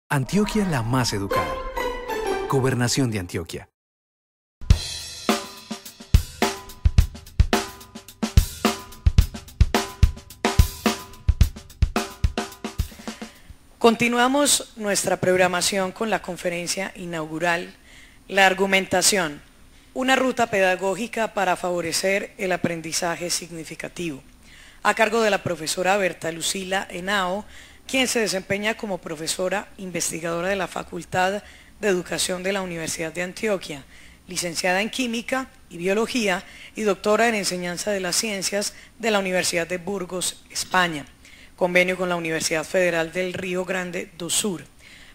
Antioquia la más educada. Gobernación de Antioquia. Continuamos nuestra programación con la conferencia inaugural, La argumentación, una ruta pedagógica para favorecer el aprendizaje significativo, a cargo de la profesora Berta Lucila Henao, quien se desempeña como profesora investigadora de la Facultad de Educación de la Universidad de Antioquia, licenciada en Química y Biología y doctora en Enseñanza de las Ciencias de la Universidad de Burgos, España, convenio con la Universidad Federal del Río Grande do Sur.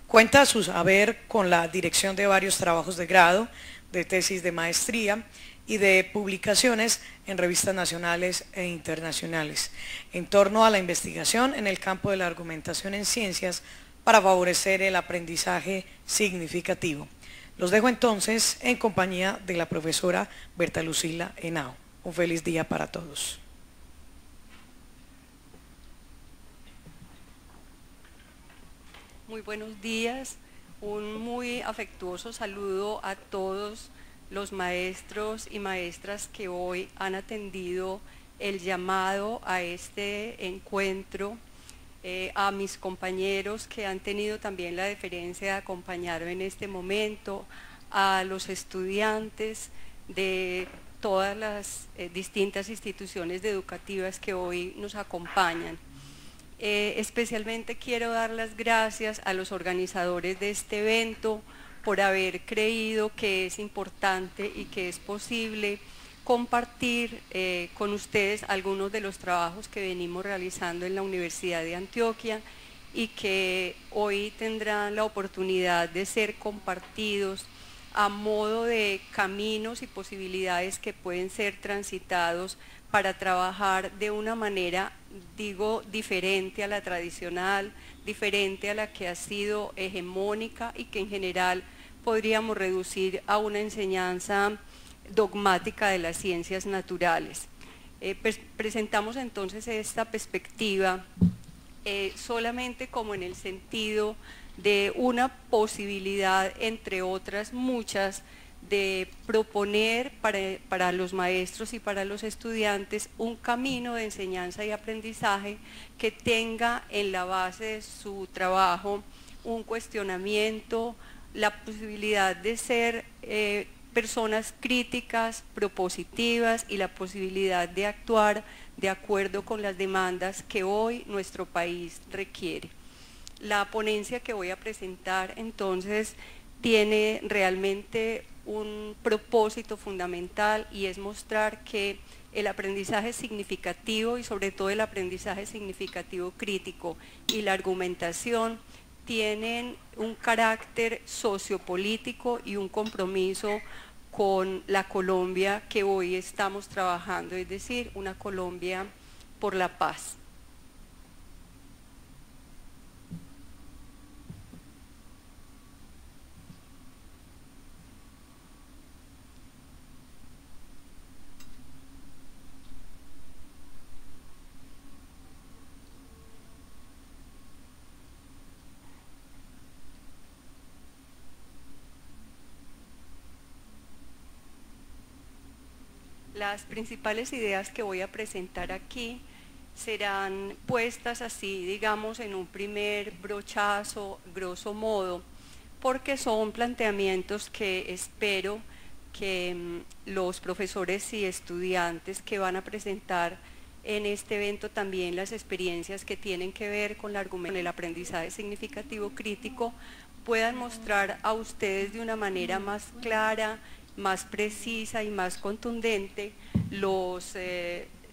Cuenta a su haber con la dirección de varios trabajos de grado, de tesis de maestría y de publicaciones en revistas nacionales e internacionales en torno a la investigación en el campo de la argumentación en ciencias para favorecer el aprendizaje significativo. Los dejo entonces en compañía de la profesora Berta Lucila Henao. Un feliz día para todos. Muy buenos días, un muy afectuoso saludo a todos los maestros y maestras que hoy han atendido el llamado a este encuentro, a mis compañeros que han tenido también la deferencia de acompañarme en este momento, a los estudiantes de todas las distintas instituciones educativas que hoy nos acompañan. Especialmente quiero dar las gracias a los organizadores de este evento por haber creído que es importante y que es posible compartir con ustedes algunos de los trabajos que venimos realizando en la Universidad de Antioquia y que hoy tendrán la oportunidad de ser compartidos a modo de caminos y posibilidades que pueden ser transitados para trabajar de una manera, digo, diferente a la tradicional, diferente a la que ha sido hegemónica y que en general podríamos reducir a una enseñanza dogmática de las ciencias naturales. Presentamos entonces esta perspectiva solamente como en el sentido de una posibilidad, entre otras muchas, de proponer para los maestros y para los estudiantes un camino de enseñanza y aprendizaje que tenga en la base de su trabajo un cuestionamiento, la posibilidad de ser personas críticas, propositivas y la posibilidad de actuar de acuerdo con las demandas que hoy nuestro país requiere. La ponencia que voy a presentar entonces tiene realmente un propósito fundamental y es mostrar que el aprendizaje significativo y sobre todo el aprendizaje significativo crítico y la argumentación tienen un carácter sociopolítico y un compromiso con la Colombia que hoy estamos trabajando, es decir, una Colombia por la paz. Las principales ideas que voy a presentar aquí serán puestas así, digamos, en un primer brochazo, grosso modo, porque son planteamientos que espero que los profesores y estudiantes que van a presentar en este evento también las experiencias que tienen que ver con el aprendizaje significativo crítico puedan mostrar a ustedes de una manera más clara, más precisa y más contundente los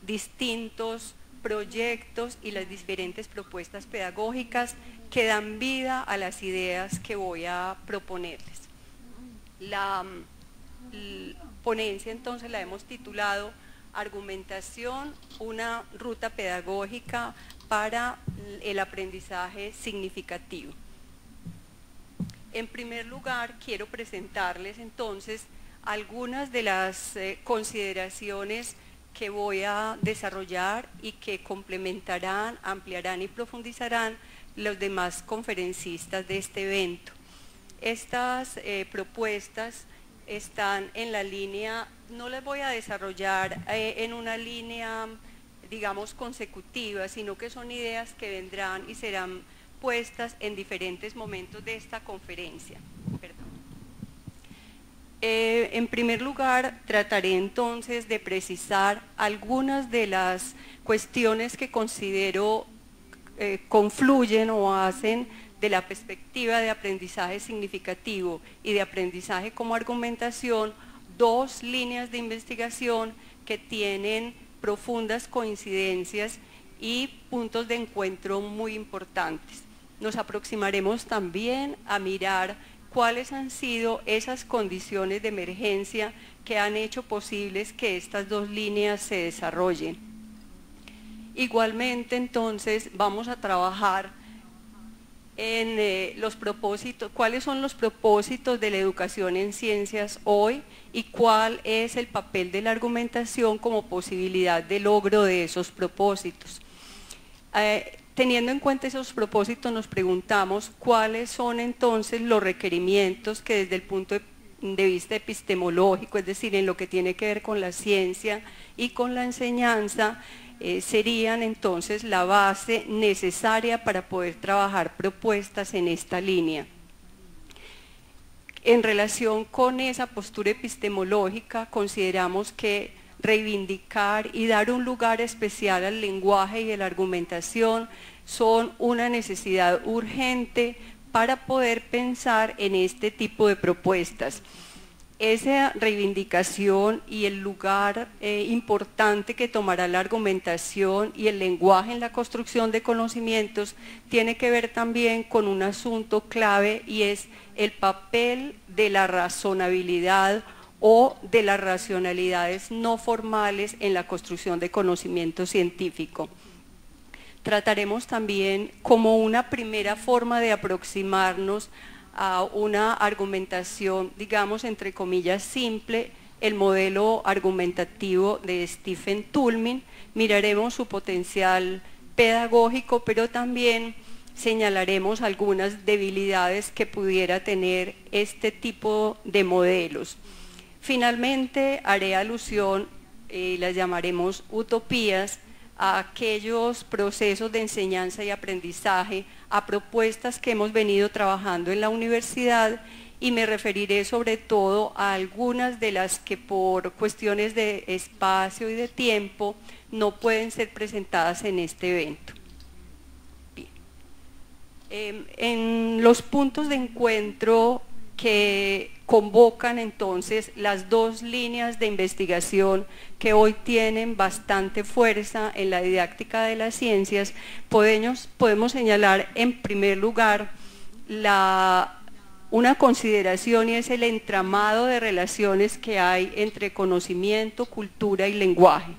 distintos proyectos y las diferentes propuestas pedagógicas que dan vida a las ideas que voy a proponerles. La ponencia entonces la hemos titulado Argumentación, una ruta pedagógica para el aprendizaje significativo. En primer lugar, quiero presentarles entonces algunas de las consideraciones que voy a desarrollar y que complementarán, ampliarán y profundizarán los demás conferencistas de este evento. Estas propuestas están en la línea, no las voy a desarrollar en una línea, digamos, consecutiva, sino que son ideas que vendrán y serán puestas en diferentes momentos de esta conferencia. Perdón. En primer lugar, trataré entonces de precisar algunas de las cuestiones que considero confluyen o hacen de la perspectiva de aprendizaje significativo y de aprendizaje como argumentación dos líneas de investigación que tienen profundas coincidencias y puntos de encuentro muy importantes. Nos aproximaremos también a mirar cuáles han sido esas condiciones de emergencia que han hecho posibles que estas dos líneas se desarrollen. Igualmente, entonces, vamos a trabajar en los propósitos, cuáles son los propósitos de la educación en ciencias hoy y cuál es el papel de la argumentación como posibilidad de logro de esos propósitos. Teniendo en cuenta esos propósitos, nos preguntamos cuáles son entonces los requerimientos que desde el punto de vista epistemológico, es decir, en lo que tiene que ver con la ciencia y con la enseñanza, serían entonces la base necesaria para poder trabajar propuestas en esta línea. En relación con esa postura epistemológica, consideramos que reivindicar y dar un lugar especial al lenguaje y a la argumentación son una necesidad urgente para poder pensar en este tipo de propuestas. Esa reivindicación y el lugar importante que tomará la argumentación y el lenguaje en la construcción de conocimientos tiene que ver también con un asunto clave, y es el papel de la razonabilidad o de las racionalidades no formales en la construcción de conocimiento científico. Trataremos también, como una primera forma de aproximarnos a una argumentación, digamos, entre comillas, simple, el modelo argumentativo de Stephen Toulmin. Miraremos su potencial pedagógico, pero también señalaremos algunas debilidades que pudiera tener este tipo de modelos. Finalmente, haré alusión, las llamaremos utopías, a aquellos procesos de enseñanza y aprendizaje, a propuestas que hemos venido trabajando en la universidad, y me referiré sobre todo a algunas de las que por cuestiones de espacio y de tiempo no pueden ser presentadas en este evento. Bien. En los puntos de encuentro que convocan entonces las dos líneas de investigación que hoy tienen bastante fuerza en la didáctica de las ciencias, podemos señalar en primer lugar una consideración, y es el entramado de relaciones que hay entre conocimiento, cultura y lenguaje.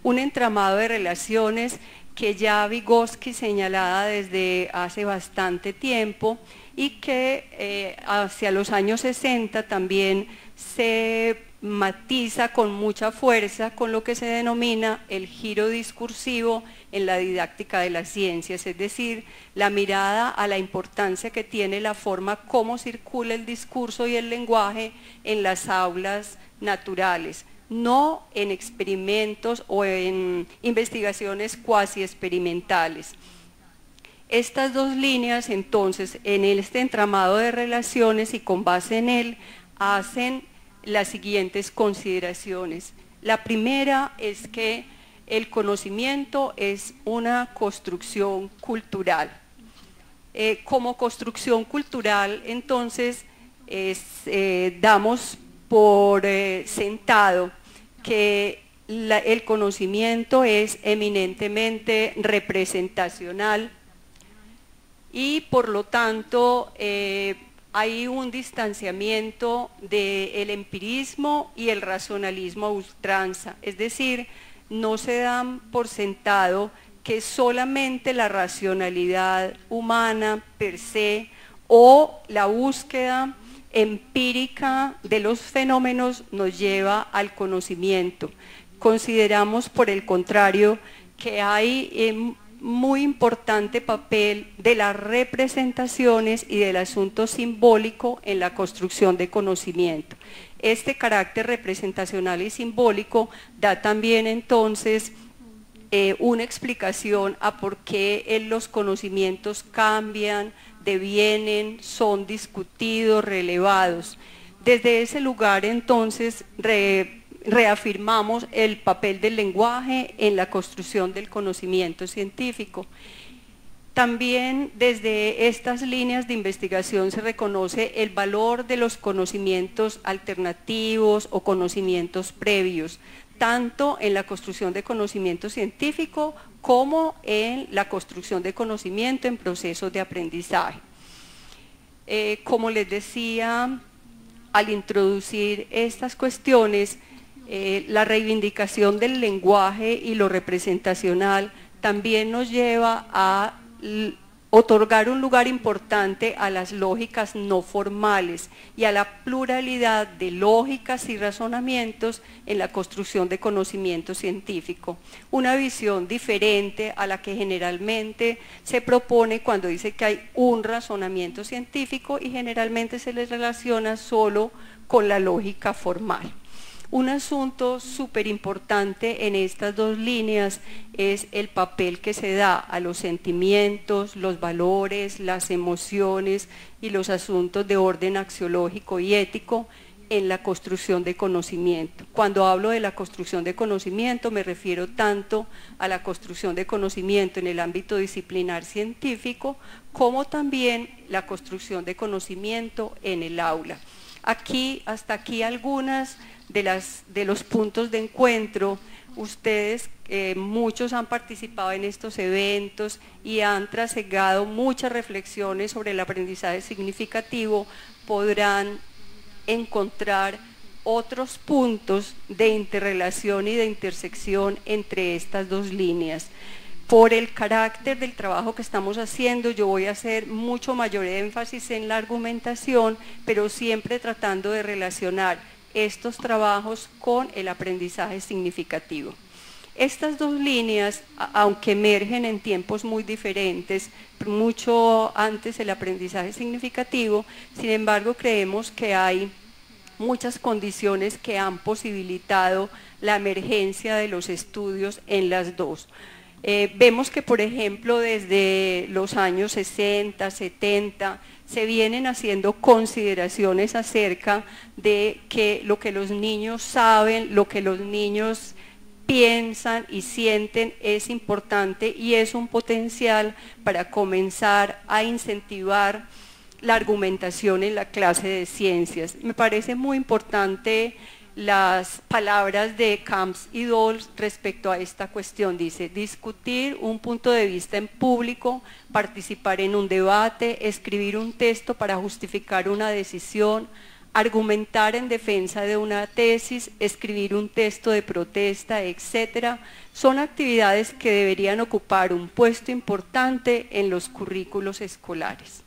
Un entramado de relaciones que ya Vygotsky señalaba desde hace bastante tiempo y que hacia los años 60 también se matiza con mucha fuerza con lo que se denomina el giro discursivo en la didáctica de las ciencias, es decir, la mirada a la importancia que tiene la forma como circula el discurso y el lenguaje en las aulas naturales, no en experimentos o en investigaciones cuasi experimentales. Estas dos líneas, entonces, en este entramado de relaciones y con base en él, hacen las siguientes consideraciones. La primera es que el conocimiento es una construcción cultural. Como construcción cultural, entonces, damos por sentado que el conocimiento es eminentemente representacional, y por lo tanto hay un distanciamiento del empirismo y el racionalismo a ultranza, es decir, no se dan por sentado que solamente la racionalidad humana per se o la búsqueda empírica de los fenómenos nos lleva al conocimiento. Consideramos, por el contrario, que hay muy importante papel de las representaciones y del asunto simbólico en la construcción de conocimiento. Este carácter representacional y simbólico da también entonces una explicación a por qué los conocimientos cambian, devienen, son discutidos, relevados. Desde ese lugar entonces reafirmamos el papel del lenguaje en la construcción del conocimiento científico. También desde estas líneas de investigación se reconoce el valor de los conocimientos alternativos o conocimientos previos, tanto en la construcción de conocimiento científico como en la construcción de conocimiento en procesos de aprendizaje. Como les decía, al introducir estas cuestiones, la reivindicación del lenguaje y lo representacional también nos lleva a otorgar un lugar importante a las lógicas no formales y a la pluralidad de lógicas y razonamientos en la construcción de conocimiento científico. Una visión diferente a la que generalmente se propone cuando dice que hay un razonamiento científico y generalmente se les relaciona solo con la lógica formal. Un asunto súper importante en estas dos líneas es el papel que se da a los sentimientos, los valores, las emociones y los asuntos de orden axiológico y ético en la construcción de conocimiento. Cuando hablo de la construcción de conocimiento me refiero tanto a la construcción de conocimiento en el ámbito disciplinar científico como también la construcción de conocimiento en el aula. Hasta aquí algunas de los puntos de encuentro. Ustedes, muchos han participado en estos eventos y han trasegado muchas reflexiones sobre el aprendizaje significativo, podrán encontrar otros puntos de interrelación y de intersección entre estas dos líneas. Por el carácter del trabajo que estamos haciendo, yo voy a hacer mucho mayor énfasis en la argumentación, pero siempre tratando de relacionar estos trabajos con el aprendizaje significativo. Estas dos líneas, aunque emergen en tiempos muy diferentes, mucho antes el aprendizaje significativo, sin embargo creemos que hay muchas condiciones que han posibilitado la emergencia de los estudios en las dos. Vemos que, por ejemplo, desde los años 60, 70, se vienen haciendo consideraciones acerca de que lo que los niños saben, lo que los niños piensan y sienten es importante y es un potencial para comenzar a incentivar la argumentación en la clase de ciencias. Me parece muy importante las palabras de Camps y Dols respecto a esta cuestión. Dice: discutir un punto de vista en público, participar en un debate, escribir un texto para justificar una decisión, argumentar en defensa de una tesis, escribir un texto de protesta, etcétera, son actividades que deberían ocupar un puesto importante en los currículos escolares.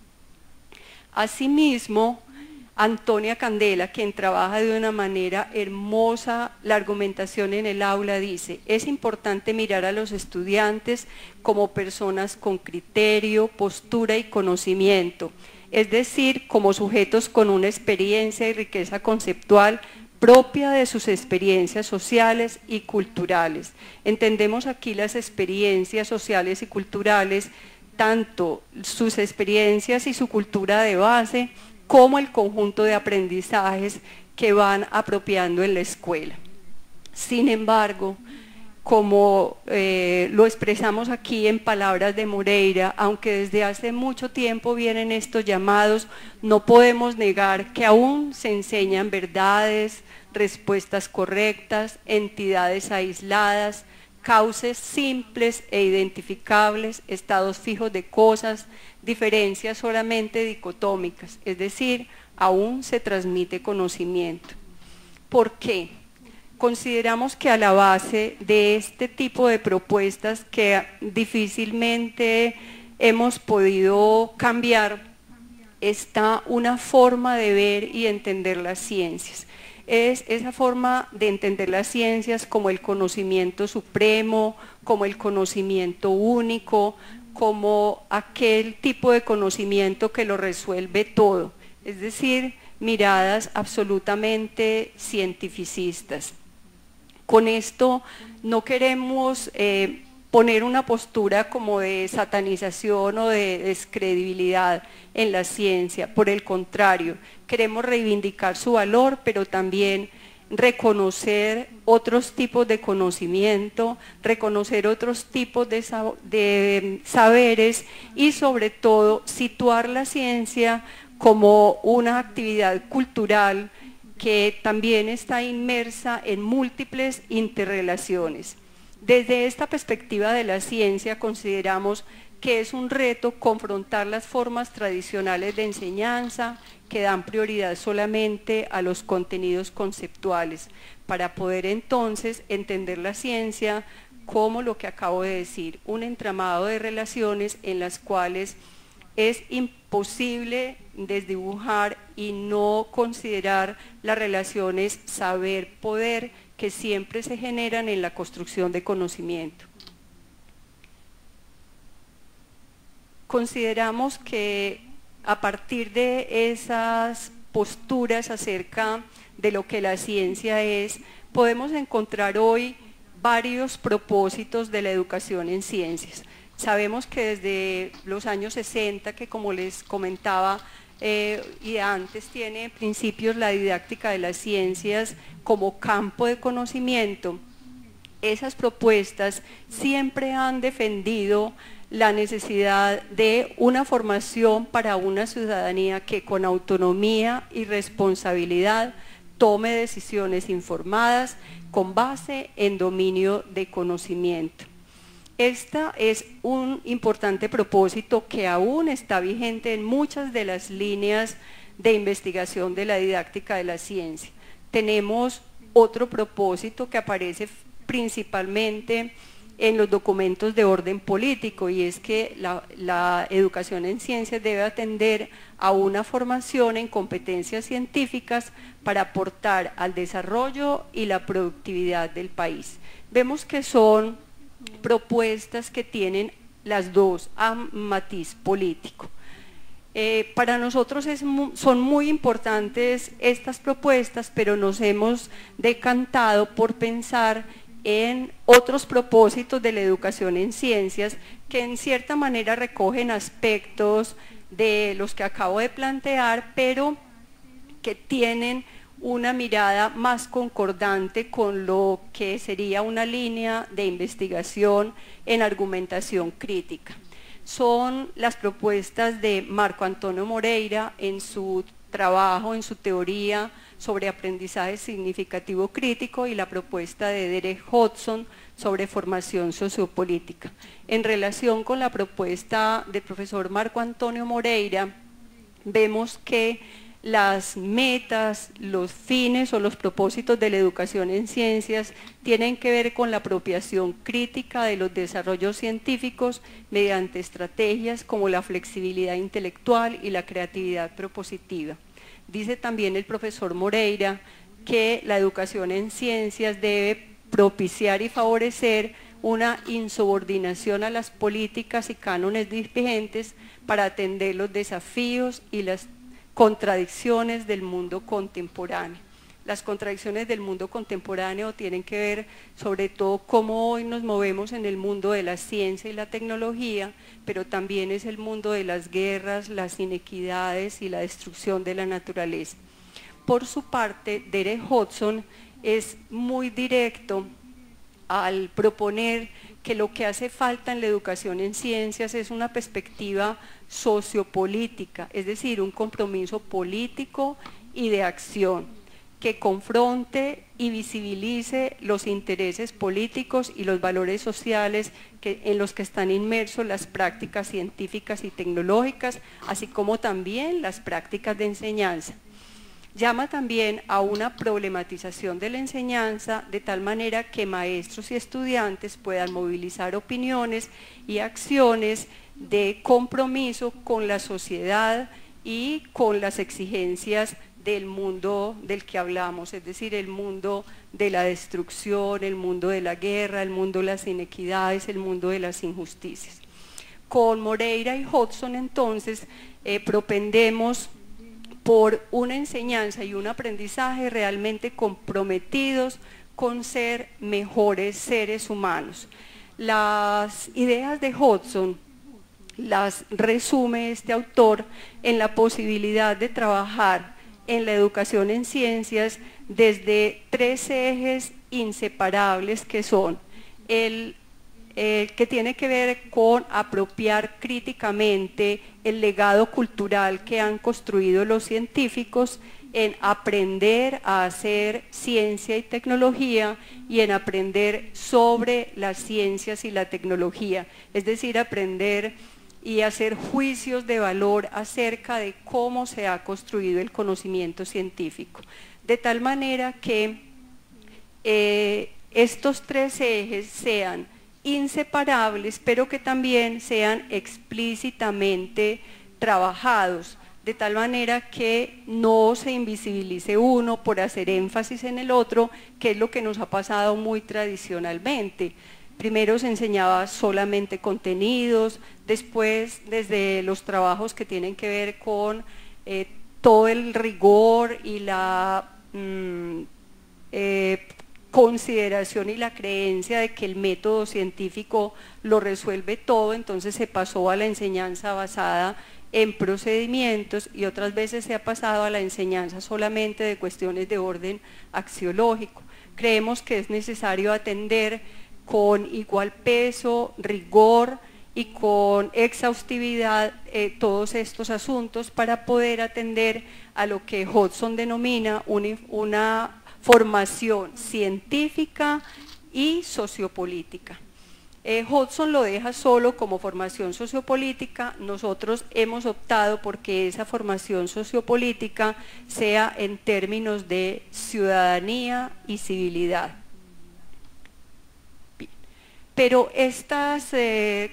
Asimismo, Antonia Candela, quien trabaja de una manera hermosa la argumentación en el aula, dice: es importante mirar a los estudiantes como personas con criterio, postura y conocimiento, es decir, como sujetos con una experiencia y riqueza conceptual propia de sus experiencias sociales y culturales. Entendemos aquí las experiencias sociales y culturales, tanto sus experiencias y su cultura de base, como el conjunto de aprendizajes que van apropiando en la escuela. Sin embargo, como lo expresamos aquí en palabras de Moreira, aunque desde hace mucho tiempo vienen estos llamados, no podemos negar que aún se enseñan verdades, respuestas correctas, entidades aisladas, cauces simples e identificables, estados fijos de cosas, diferencias solamente dicotómicas, es decir, aún se transmite conocimiento. ¿Por qué? Consideramos que a la base de este tipo de propuestas que difícilmente hemos podido cambiar está una forma de ver y entender las ciencias. es esa forma de entender las ciencias como el conocimiento supremo, como el conocimiento único, como aquel tipo de conocimiento que lo resuelve todo, es decir, miradas absolutamente cientificistas. Con esto no queremos poner una postura como de satanización o de descredibilidad en la ciencia, por el contrario, queremos reivindicar su valor, pero también reconocer otros tipos de conocimiento, reconocer otros tipos de saberes y sobre todo situar la ciencia como una actividad cultural que también está inmersa en múltiples interrelaciones. Desde esta perspectiva de la ciencia consideramos que es un reto confrontar las formas tradicionales de enseñanza que dan prioridad solamente a los contenidos conceptuales, para poder entonces entender la ciencia como lo que acabo de decir, un entramado de relaciones en las cuales es imposible desdibujar y no considerar las relaciones saber-poder que siempre se generan en la construcción de conocimiento. Consideramos que a partir de esas posturas acerca de lo que la ciencia es, podemos encontrar hoy varios propósitos de la educación en ciencias. Sabemos que desde los años 60, que como les comentaba, y antes tiene principios la didáctica de las ciencias como campo de conocimiento, esas propuestas siempre han defendido la necesidad de una formación para una ciudadanía que con autonomía y responsabilidad tome decisiones informadas con base en dominio de conocimiento. Este es un importante propósito que aún está vigente en muchas de las líneas de investigación de la didáctica de la ciencia. Tenemos otro propósito que aparece principalmente en los documentos de orden político, y es que la educación en ciencias debe atender a una formación en competencias científicas para aportar al desarrollo y la productividad del país. Vemos que son propuestas que tienen las dos a matiz político. Para nosotros son muy importantes estas propuestas, pero nos hemos decantado por pensar en otros propósitos de la educación en ciencias que en cierta manera recogen aspectos de los que acabo de plantear, pero que tienen una mirada más concordante con lo que sería una línea de investigación en argumentación crítica. Son las propuestas de Marco Antonio Moreira en su trabajo, en su teoría sobre aprendizaje significativo crítico, y la propuesta de Derek Hodgson sobre formación sociopolítica. En relación con la propuesta del profesor Marco Antonio Moreira, vemos que las metas, los fines o los propósitos de la educación en ciencias tienen que ver con la apropiación crítica de los desarrollos científicos mediante estrategias como la flexibilidad intelectual y la creatividad propositiva. Dice también el profesor Moreira que la educación en ciencias debe propiciar y favorecer una insubordinación a las políticas y cánones vigentes para atender los desafíos y las contradicciones del mundo contemporáneo. Las contradicciones del mundo contemporáneo tienen que ver sobre todo cómo hoy nos movemos en el mundo de la ciencia y la tecnología, pero también es el mundo de las guerras, las inequidades y la destrucción de la naturaleza. Por su parte, Derek Hodgson es muy directo al proponer que lo que hace falta en la educación en ciencias es una perspectiva sociopolítica, es decir, un compromiso político y de acción que confronte y visibilice los intereses políticos y los valores sociales en los que están inmersos las prácticas científicas y tecnológicas, así como también las prácticas de enseñanza. Llama también a una problematización de la enseñanza de tal manera que maestros y estudiantes puedan movilizar opiniones y acciones de compromiso con la sociedad y con las exigencias del mundo del que hablamos, es decir, el mundo de la destrucción, el mundo de la guerra, el mundo de las inequidades, el mundo de las injusticias. Con Moreira y Hodgson entonces propendemos por una enseñanza y un aprendizaje realmente comprometidos con ser mejores seres humanos. Las ideas de Hodgson las resume este autor en la posibilidad de trabajar en la educación en ciencias desde 3 ejes inseparables que son el que tiene que ver con apropiar críticamente el legado cultural que han construido los científicos, en aprender a hacer ciencia y tecnología y en aprender sobre las ciencias y la tecnología, es decir, aprender y hacer juicios de valor acerca de cómo se ha construido el conocimiento científico, de tal manera que estos 3 ejes sean inseparables, pero que también sean explícitamente trabajados, de tal manera que no se invisibilice uno por hacer énfasis en el otro, que es lo que nos ha pasado muy tradicionalmente. Primero se enseñaba solamente contenidos, después desde los trabajos que tienen que ver con todo el rigor y la consideración y la creencia de que el método científico lo resuelve todo, entonces se pasó a la enseñanza basada en procedimientos y otras veces se ha pasado a la enseñanza solamente de cuestiones de orden axiológico. Creemos que es necesario atender con igual peso, rigor y con exhaustividad todos estos asuntos para poder atender a lo que Hodgson denomina una formación científica y sociopolítica. Hodgson lo deja solo como formación sociopolítica, nosotros hemos optado porque esa formación sociopolítica sea en términos de ciudadanía y civilidad. Pero estas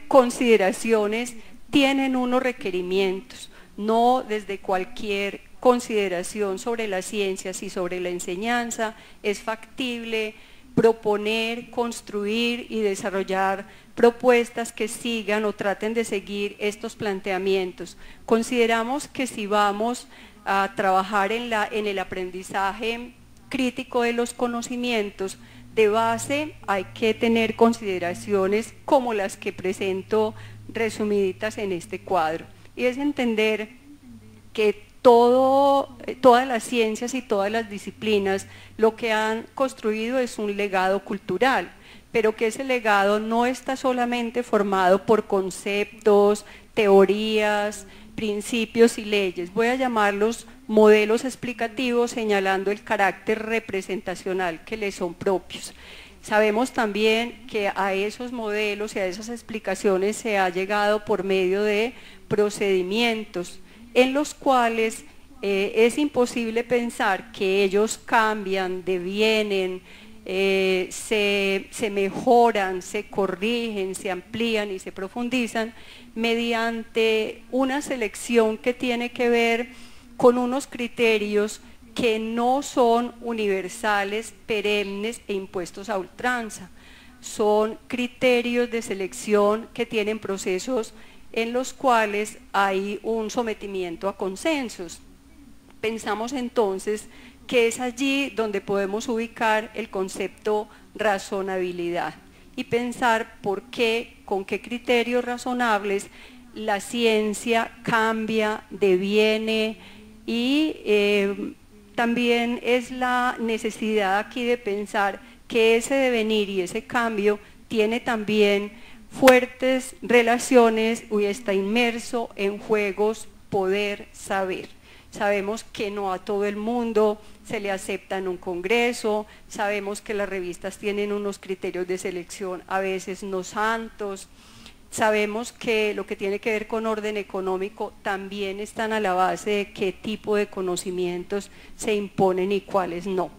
consideraciones tienen unos requerimientos, no desde cualquier consideración sobre las ciencias y sobre la enseñanza es factible proponer, construir y desarrollar propuestas que sigan o traten de seguir estos planteamientos. Consideramos que si vamos a trabajar en el aprendizaje crítico de los conocimientos, de base hay que tener consideraciones como las que presento resumiditas en este cuadro, y es entender que todas las ciencias y todas las disciplinas lo que han construido es un legado cultural, pero que ese legado no está solamente formado por conceptos, teorías, principios y leyes. Voy a llamarlos modelos explicativos señalando el carácter representacional que les son propios. Sabemos también que a esos modelos y a esas explicaciones se ha llegado por medio de procedimientos en los cuales es imposible pensar que ellos cambian, devienen, se mejoran, se corrigen, se amplían y se profundizan mediante una selección que tiene que ver con unos criterios que no son universales, perennes e impuestos a ultranza. Son criterios de selección que tienen procesos en los cuales hay un sometimiento a consensos. Pensamos entonces que es allí donde podemos ubicar el concepto razonabilidad y pensar por qué, con qué criterios razonables la ciencia cambia, deviene y también es la necesidad aquí de pensar que ese devenir y ese cambio tiene también fuertes relaciones y está inmerso en juegos poder-saber. Sabemos que no a todo el mundo se le acepta en un congreso, sabemos que las revistas tienen unos criterios de selección a veces no santos, sabemos que lo que tiene que ver con orden económico también están a la base de qué tipo de conocimientos se imponen y cuáles no.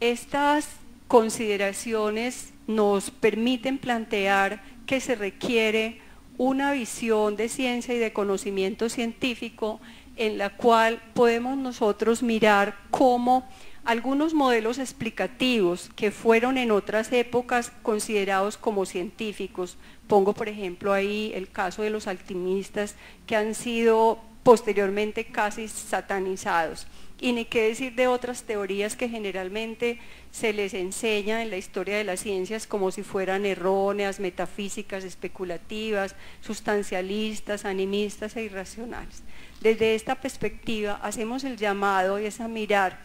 Estas consideraciones nos permiten plantear que se requiere una visión de ciencia y de conocimiento científico en la cual podemos nosotros mirar cómo algunos modelos explicativos que fueron en otras épocas considerados como científicos, pongo por ejemplo ahí el caso de los alquimistas que han sido posteriormente casi satanizados, y ni qué decir de otras teorías que generalmente se les enseña en la historia de las ciencias como si fueran erróneas, metafísicas, especulativas, sustancialistas, animistas e irracionales. Desde esta perspectiva hacemos el llamado y es a mirar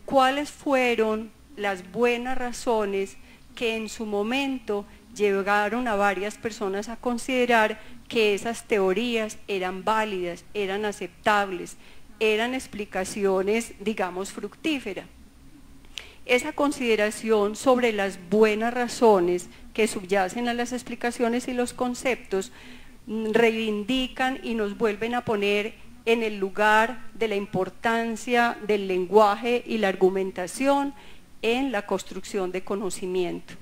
cuáles fueron las buenas razones que en su momento llegaron a varias personas a considerar que esas teorías eran válidas, eran aceptables, eran explicaciones, digamos, fructíferas. Esa consideración sobre las buenas razones que subyacen a las explicaciones y los conceptos reivindican y nos vuelven a poner en el lugar de la importancia del lenguaje y la argumentación en la construcción de conocimiento.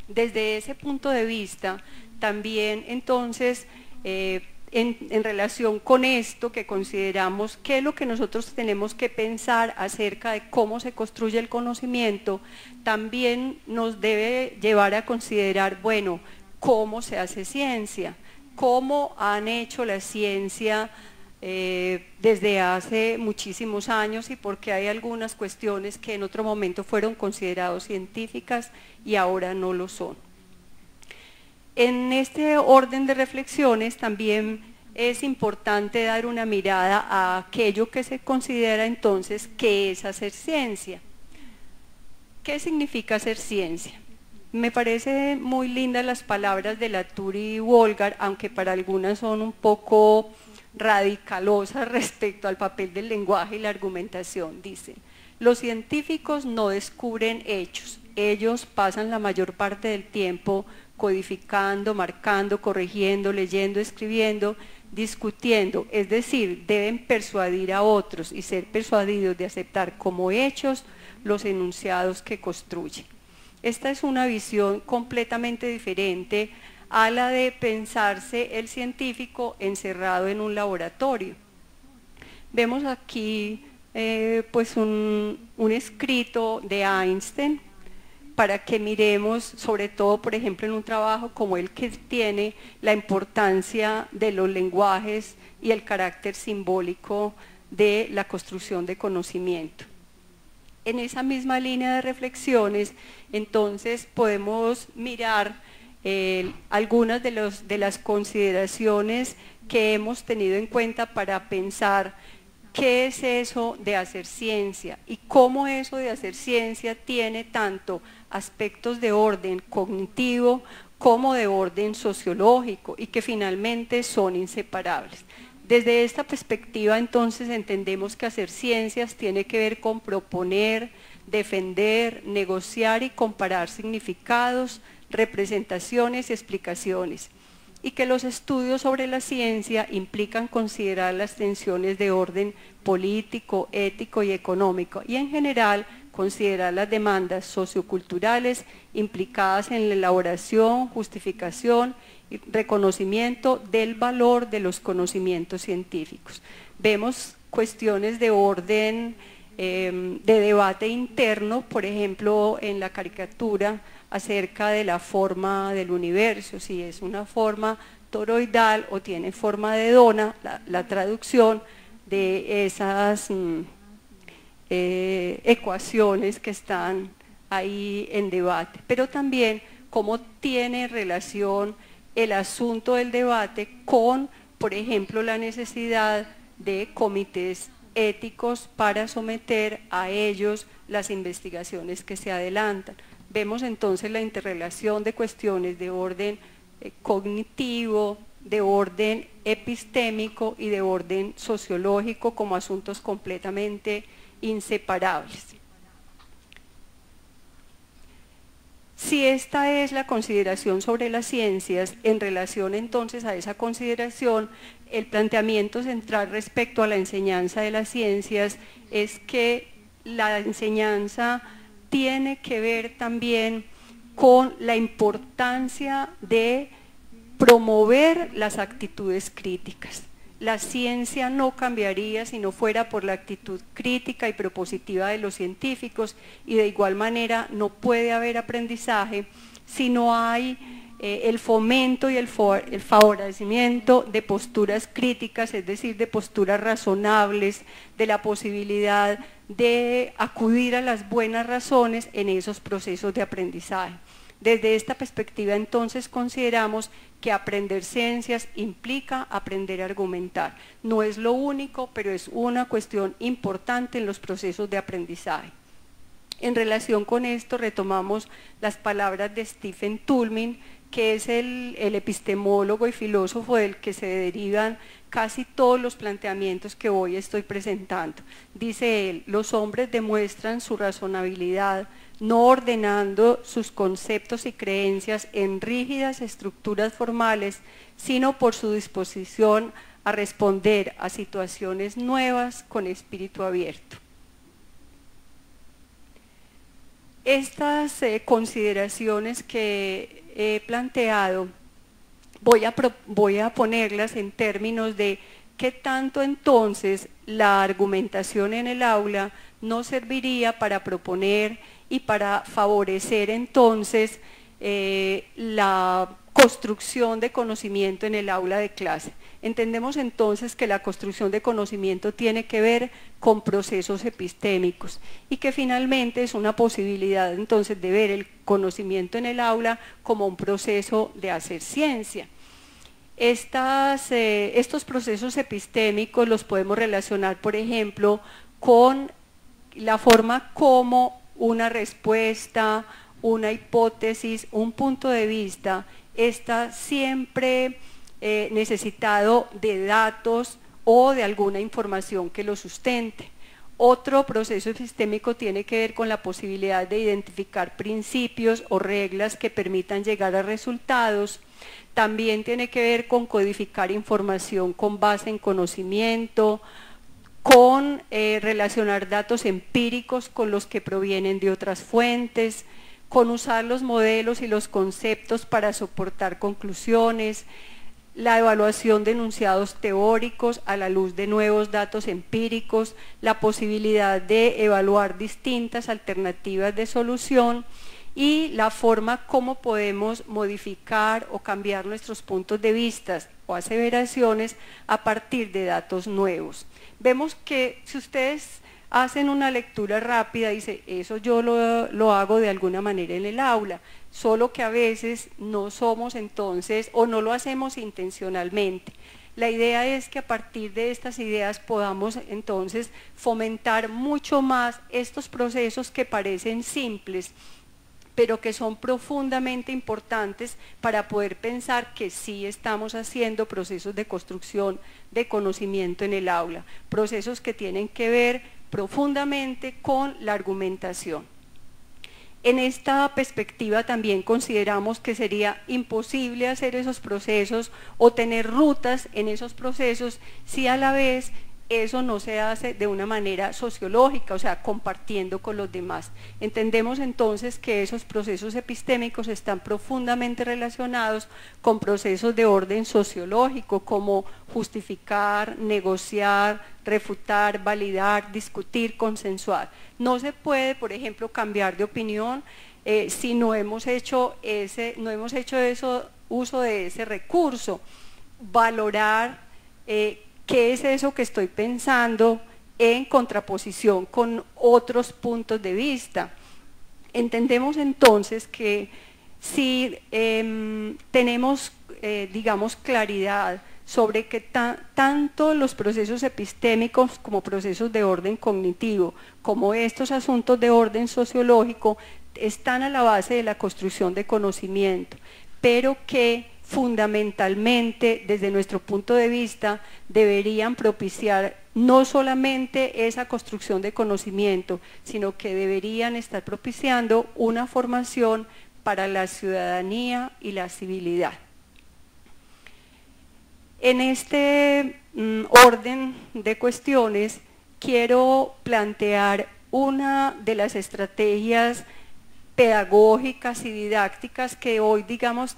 Desde ese punto de vista, también entonces, en relación con esto que consideramos qué es lo que nosotros tenemos que pensar acerca de cómo se construye el conocimiento, también nos debe llevar a considerar, bueno, cómo se hace ciencia, cómo han hecho la ciencia desde hace muchísimos años y porque hay algunas cuestiones que en otro momento fueron consideradas científicas y ahora no lo son. En este orden de reflexiones también es importante dar una mirada a aquello que se considera entonces que es hacer ciencia. ¿Qué significa hacer ciencia? Me parece muy lindas las palabras de Latour y Wolgar, aunque para algunas son un poco radicalosas respecto al papel del lenguaje y la argumentación. Dicen, los científicos no descubren hechos, ellos pasan la mayor parte del tiempo codificando, marcando, corrigiendo, leyendo, escribiendo, discutiendo, es decir, deben persuadir a otros y ser persuadidos de aceptar como hechos los enunciados que construyen. Esta es una visión completamente diferente a la de pensarse el científico encerrado en un laboratorio. Vemos aquí pues un escrito de Einstein para que miremos, sobre todo por ejemplo en un trabajo como el que tiene, la importancia de los lenguajes y el carácter simbólico de la construcción de conocimiento. En esa misma línea de reflexiones, entonces podemos mirar algunas de las consideraciones que hemos tenido en cuenta para pensar qué es eso de hacer ciencia y cómo eso de hacer ciencia tiene tanto aspectos de orden cognitivo como de orden sociológico y que finalmente son inseparables. Desde esta perspectiva entonces entendemos que hacer ciencias tiene que ver con proponer, defender, negociar y comparar significados, representaciones y explicaciones, y que los estudios sobre la ciencia implican considerar las tensiones de orden político, ético y económico, y en general considerar las demandas socioculturales implicadas en la elaboración, justificación y reconocimiento del valor de los conocimientos científicos. Vemos cuestiones de orden de debate interno, por ejemplo en la caricatura acerca de la forma del universo, si es una forma toroidal o tiene forma de dona, la traducción de esas ecuaciones que están ahí en debate, pero también cómo tiene relación el asunto del debate con, por ejemplo, la necesidad de comités éticos para someter a ellos las investigaciones que se adelantan. Vemos entonces la interrelación de cuestiones de orden cognitivo, de orden epistémico y de orden sociológico como asuntos completamente inseparables. Si esta es la consideración sobre las ciencias, en relación entonces a esa consideración, el planteamiento central respecto a la enseñanza de las ciencias es que la enseñanza tiene que ver también con la importancia de promover las actitudes críticas. la ciencia no cambiaría si no fuera por la actitud crítica y propositiva de los científicos, y de igual manera no puede haber aprendizaje si no hay el fomento y el favorecimiento de posturas críticas, es decir, de posturas razonables, de la posibilidad de acudir a las buenas razones en esos procesos de aprendizaje. Desde esta perspectiva, entonces, consideramos que aprender ciencias implica aprender a argumentar. No es lo único, pero es una cuestión importante en los procesos de aprendizaje. En relación con esto, retomamos las palabras de Stephen Toulmin, que es el epistemólogo y filósofo del que se derivan casi todos los planteamientos que hoy estoy presentando. Dice él: los hombres demuestran su razonabilidad no ordenando sus conceptos y creencias en rígidas estructuras formales, sino por su disposición a responder a situaciones nuevas con espíritu abierto. Estas consideraciones que he planteado voy a ponerlas en términos de qué tanto entonces la argumentación en el aula no serviría para proponer y para favorecer entonces la construcción de conocimiento en el aula de clase. Entendemos entonces que la construcción de conocimiento tiene que ver con procesos epistémicos y que finalmente es una posibilidad entonces de ver el conocimiento en el aula como un proceso de hacer ciencia. Estos procesos epistémicos los podemos relacionar, por ejemplo, con la forma como una respuesta, una hipótesis, un punto de vista está siempre necesitado de datos o de alguna información que lo sustente. Otro proceso epistémico tiene que ver con la posibilidad de identificar principios o reglas que permitan llegar a resultados. También tiene que ver con codificar información con base en conocimiento, con relacionar datos empíricos con los que provienen de otras fuentes, con usar los modelos y los conceptos para soportar conclusiones, la evaluación de enunciados teóricos a la luz de nuevos datos empíricos, la posibilidad de evaluar distintas alternativas de solución y la forma como podemos modificar o cambiar nuestros puntos de vista o aseveraciones a partir de datos nuevos. Vemos que si ustedes hacen una lectura rápida, dice, eso yo lo hago de alguna manera en el aula, solo que a veces no somos entonces, o no lo hacemos intencionalmente. La idea es que a partir de estas ideas podamos entonces fomentar mucho más estos procesos que parecen simples, pero que son profundamente importantes para poder pensar que sí estamos haciendo procesos de construcción de conocimiento en el aula, procesos que tienen que ver profundamente con la argumentación. En esta perspectiva también consideramos que sería imposible hacer esos procesos o tener rutas en esos procesos si a la vez eso no se hace de una manera sociológica, o sea, compartiendo con los demás. Entendemos entonces que esos procesos epistémicos están profundamente relacionados con procesos de orden sociológico, como justificar, negociar, refutar, validar, discutir, consensuar. No se puede, por ejemplo, cambiar de opinión si no hemos hecho uso de ese recurso. Valorar ¿qué es eso que estoy pensando en contraposición con otros puntos de vista? Entendemos entonces que si tenemos, digamos, claridad sobre que tanto los procesos epistémicos como procesos de orden cognitivo, como estos asuntos de orden sociológico, están a la base de la construcción de conocimiento, pero que fundamentalmente, desde nuestro punto de vista, deberían propiciar no solamente esa construcción de conocimiento, sino que deberían estar propiciando una formación para la ciudadanía y la civilidad. En este orden de cuestiones, quiero plantear una de las estrategias pedagógicas y didácticas que hoy, digamos,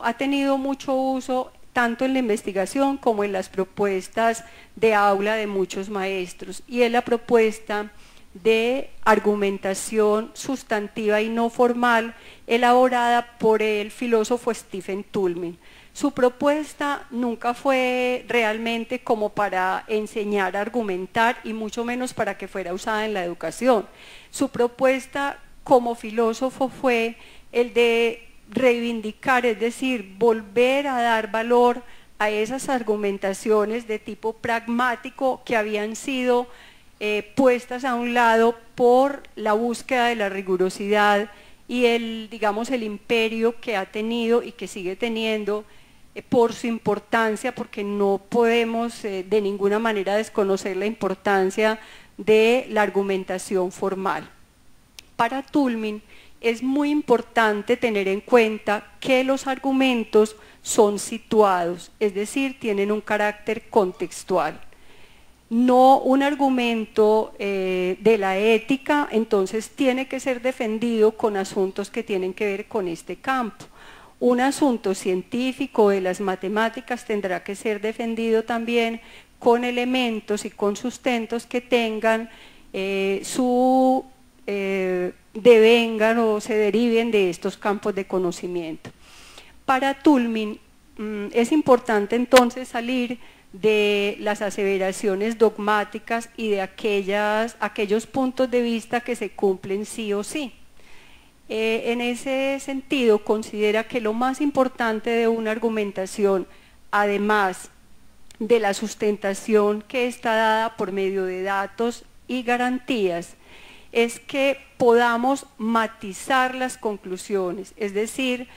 ha tenido mucho uso tanto en la investigación como en las propuestas de aula de muchos maestros, y es la propuesta de argumentación sustantiva y no formal elaborada por el filósofo Stephen Toulmin. Su propuesta nunca fue realmente como para enseñar a argumentar y mucho menos para que fuera usada en la educación. Su propuesta como filósofo fue el de reivindicar, es decir, volver a dar valor a esas argumentaciones de tipo pragmático que habían sido puestas a un lado por la búsqueda de la rigurosidad y el, digamos, el imperio que ha tenido y que sigue teniendo por su importancia, porque no podemos de ninguna manera desconocer la importancia de la argumentación formal. Para Toulmin es muy importante tener en cuenta que los argumentos son situados, es decir, tienen un carácter contextual. No un argumento de la ética, entonces tiene que ser defendido con asuntos que tienen que ver con este campo. Un asunto científico de las matemáticas tendrá que ser defendido también con elementos y con sustentos que tengan devengan o se deriven de estos campos de conocimiento. Para Toulmin es importante entonces salir de las aseveraciones dogmáticas y de aquellos puntos de vista que se cumplen sí o sí. En ese sentido, considera que lo más importante de una argumentación, además de la sustentación que está dada por medio de datos y garantías, es que podamos matizar las conclusiones, es decir,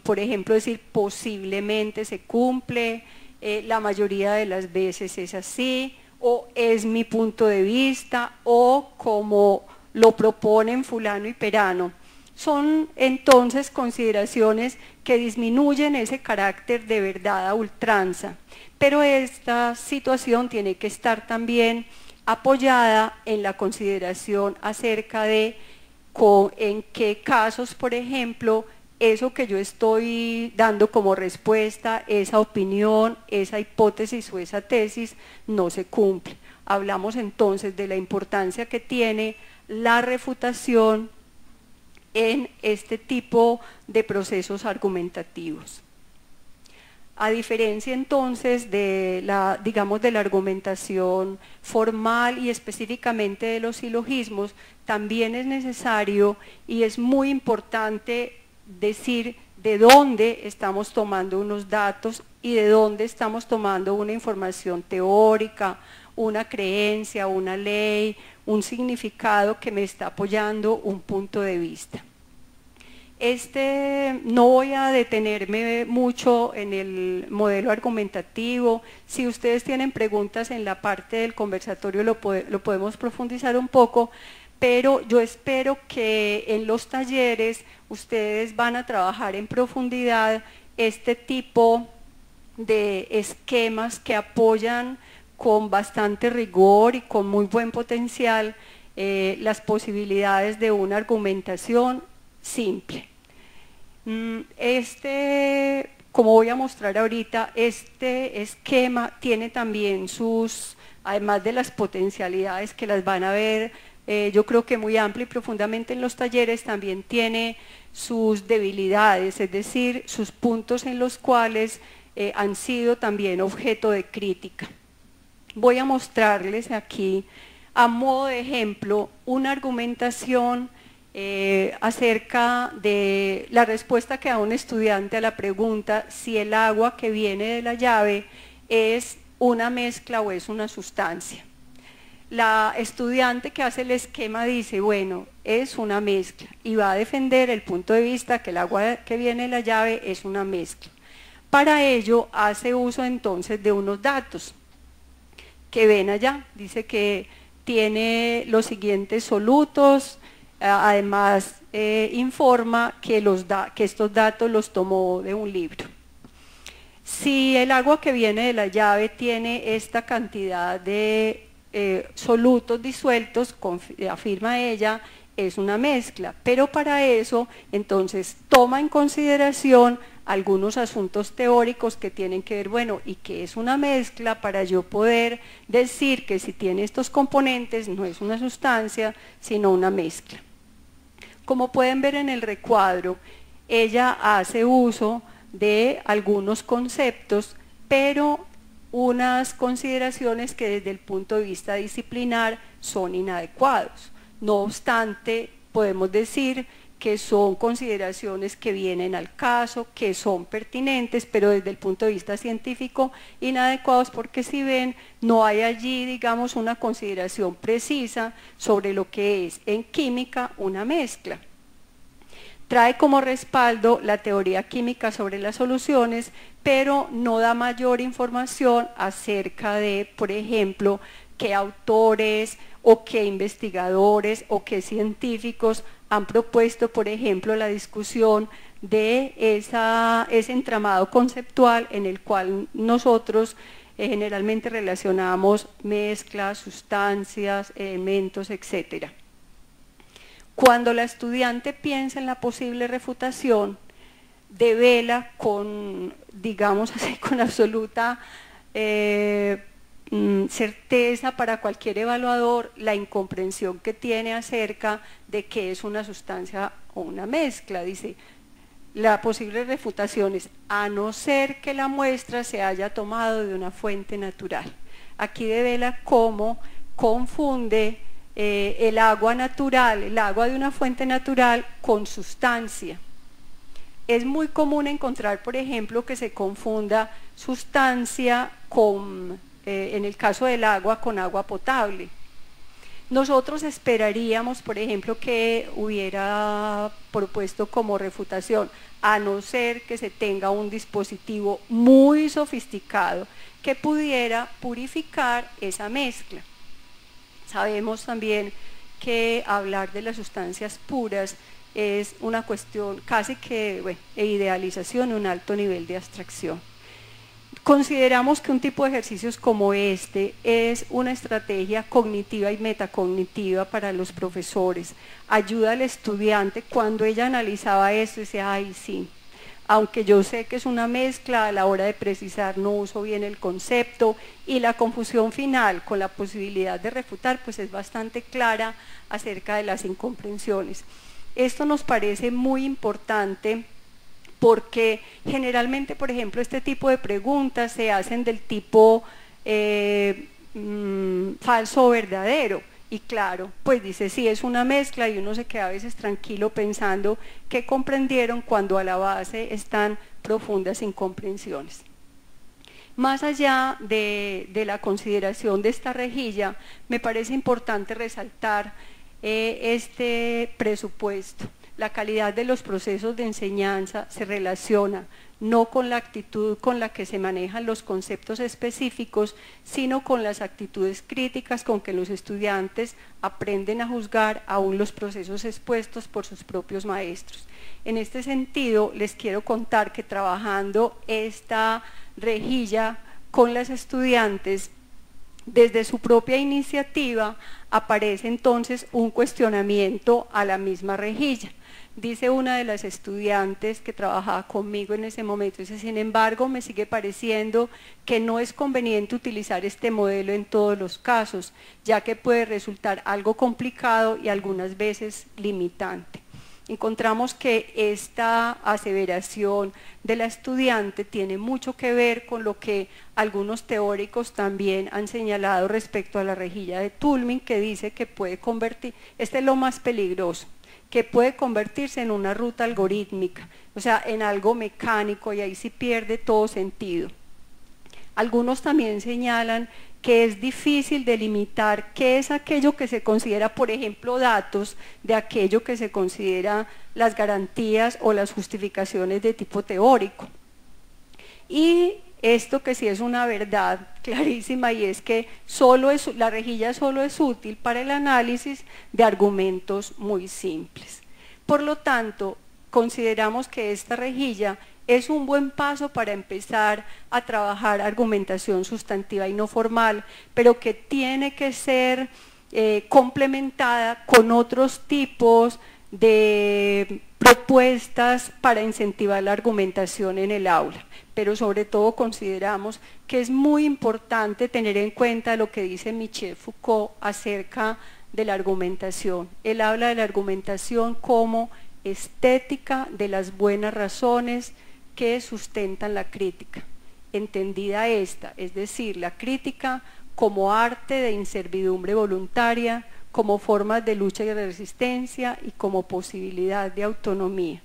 por ejemplo, decir posiblemente se cumple, la mayoría de las veces es así, o es mi punto de vista, o como lo proponen fulano y perano. Son entonces consideraciones que disminuyen ese carácter de verdad a ultranza, pero esta situación tiene que estar también apoyada en la consideración acerca de en qué casos, por ejemplo, eso que yo estoy dando como respuesta, esa opinión, esa hipótesis o esa tesis no se cumple. Hablamos entonces de la importancia que tiene la refutación en este tipo de procesos argumentativos. A diferencia entonces de la, digamos, de la argumentación formal y específicamente de los silogismos, también es necesario y es muy importante decir de dónde estamos tomando unos datos y de dónde estamos tomando una información teórica, una creencia, una ley, un significado que me está apoyando un punto de vista. No voy a detenerme mucho en el modelo argumentativo. Si ustedes tienen preguntas en la parte del conversatorio lo podemos profundizar un poco, pero yo espero que en los talleres ustedes van a trabajar en profundidad este tipo de esquemas que apoyan con bastante rigor y con muy buen potencial las posibilidades de una argumentación simple. Como voy a mostrar ahorita, este esquema tiene también además de las potencialidades que las van a ver, yo creo que muy amplio y profundamente en los talleres, también tiene sus debilidades, es decir, sus puntos en los cuales han sido también objeto de crítica. Voy a mostrarles aquí, a modo de ejemplo, una argumentación acerca de la respuesta que da un estudiante a la pregunta si el agua que viene de la llave es una mezcla o es una sustancia. La estudiante que hace el esquema dice, bueno, es una mezcla, y va a defender el punto de vista que el agua que viene de la llave es una mezcla. Para ello hace uso entonces de unos datos que ven allá. Dice que tiene los siguientes solutos, además informa que estos datos los tomó de un libro. Si el agua que viene de la llave tiene esta cantidad de solutos disueltos, afirma ella, es una mezcla, pero para eso entonces toma en consideración algunos asuntos teóricos que tienen que ver, bueno, ¿y qué es una mezcla? Para yo poder decir que si tiene estos componentes no es una sustancia, sino una mezcla. Como pueden ver en el recuadro, ella hace uso de algunos conceptos, pero unas consideraciones que desde el punto de vista disciplinar son inadecuados. No obstante, podemos decir que son consideraciones que vienen al caso, que son pertinentes, pero desde el punto de vista científico inadecuados, porque si ven, no hay allí, digamos, una consideración precisa sobre lo que es en química una mezcla. Trae como respaldo la teoría química sobre las soluciones, pero no da mayor información acerca de, por ejemplo, qué autores o qué investigadores o qué científicos han propuesto, por ejemplo, la discusión de ese entramado conceptual en el cual nosotros generalmente relacionamos mezclas, sustancias, elementos, etc. Cuando la estudiante piensa en la posible refutación, devela con, digamos así, con absoluta certeza para cualquier evaluador la incomprensión que tiene acerca de qué es una sustancia o una mezcla. Dice, la posible refutación es a no ser que la muestra se haya tomado de una fuente natural. Aquí devela cómo confunde el agua natural, el agua de una fuente natural con sustancia. Es muy común encontrar, por ejemplo, que se confunda sustancia con, en el caso del agua, con agua potable. Nosotros esperaríamos, por ejemplo, que hubiera propuesto como refutación, a no ser que se tenga un dispositivo muy sofisticado que pudiera purificar esa mezcla. Sabemos también que hablar de las sustancias puras es una cuestión casi que de idealización, un alto nivel de abstracción. Consideramos que un tipo de ejercicios como este es una estrategia cognitiva y metacognitiva para los profesores. Ayuda al estudiante cuando ella analizaba esto y decía, ay sí, aunque yo sé que es una mezcla, a la hora de precisar no uso bien el concepto, y la confusión final con la posibilidad de refutar pues es bastante clara acerca de las incomprensiones. Esto nos parece muy importante porque generalmente, por ejemplo, este tipo de preguntas se hacen del tipo falso o verdadero. Y claro, pues dice, sí, es una mezcla y uno se queda a veces tranquilo pensando que comprendieron cuando a la base están profundas incomprensiones. Más allá de la consideración de esta rejilla, me parece importante resaltar este presupuesto. La calidad de los procesos de enseñanza se relaciona no con la actitud con la que se manejan los conceptos específicos, sino con las actitudes críticas con que los estudiantes aprenden a juzgar aún los procesos expuestos por sus propios maestros. En este sentido, les quiero contar que trabajando esta rejilla con las estudiantes, desde su propia iniciativa aparece entonces un cuestionamiento a la misma rejilla. Dice una de las estudiantes que trabajaba conmigo en ese momento, dice, sin embargo, me sigue pareciendo que no es conveniente utilizar este modelo en todos los casos, ya que puede resultar algo complicado y algunas veces limitante. Encontramos que esta aseveración de la estudiante tiene mucho que ver con lo que algunos teóricos también han señalado respecto a la rejilla de Toulmin, que dice que puede convertir, este es lo más peligroso, que puede convertirse en una ruta algorítmica, o sea, en algo mecánico, y ahí sí pierde todo sentido. Algunos también señalan que es difícil delimitar qué es aquello que se considera, por ejemplo, datos, de aquello que se considera las garantías o las justificaciones de tipo teórico. Y esto que sí es una verdad clarísima, y es que la rejilla solo es útil para el análisis de argumentos muy simples. Por lo tanto, consideramos que esta rejilla es un buen paso para empezar a trabajar argumentación sustantiva y no formal, pero que tiene que ser complementada con otros tipos de propuestas para incentivar la argumentación en el aula, pero sobre todo consideramos que es muy importante tener en cuenta lo que dice Michel Foucault acerca de la argumentación. Él habla de la argumentación como estética de las buenas razones que sustentan la crítica, entendida esta, es decir, la crítica como arte de inservidumbre voluntaria, como formas de lucha y de resistencia y como posibilidad de autonomía.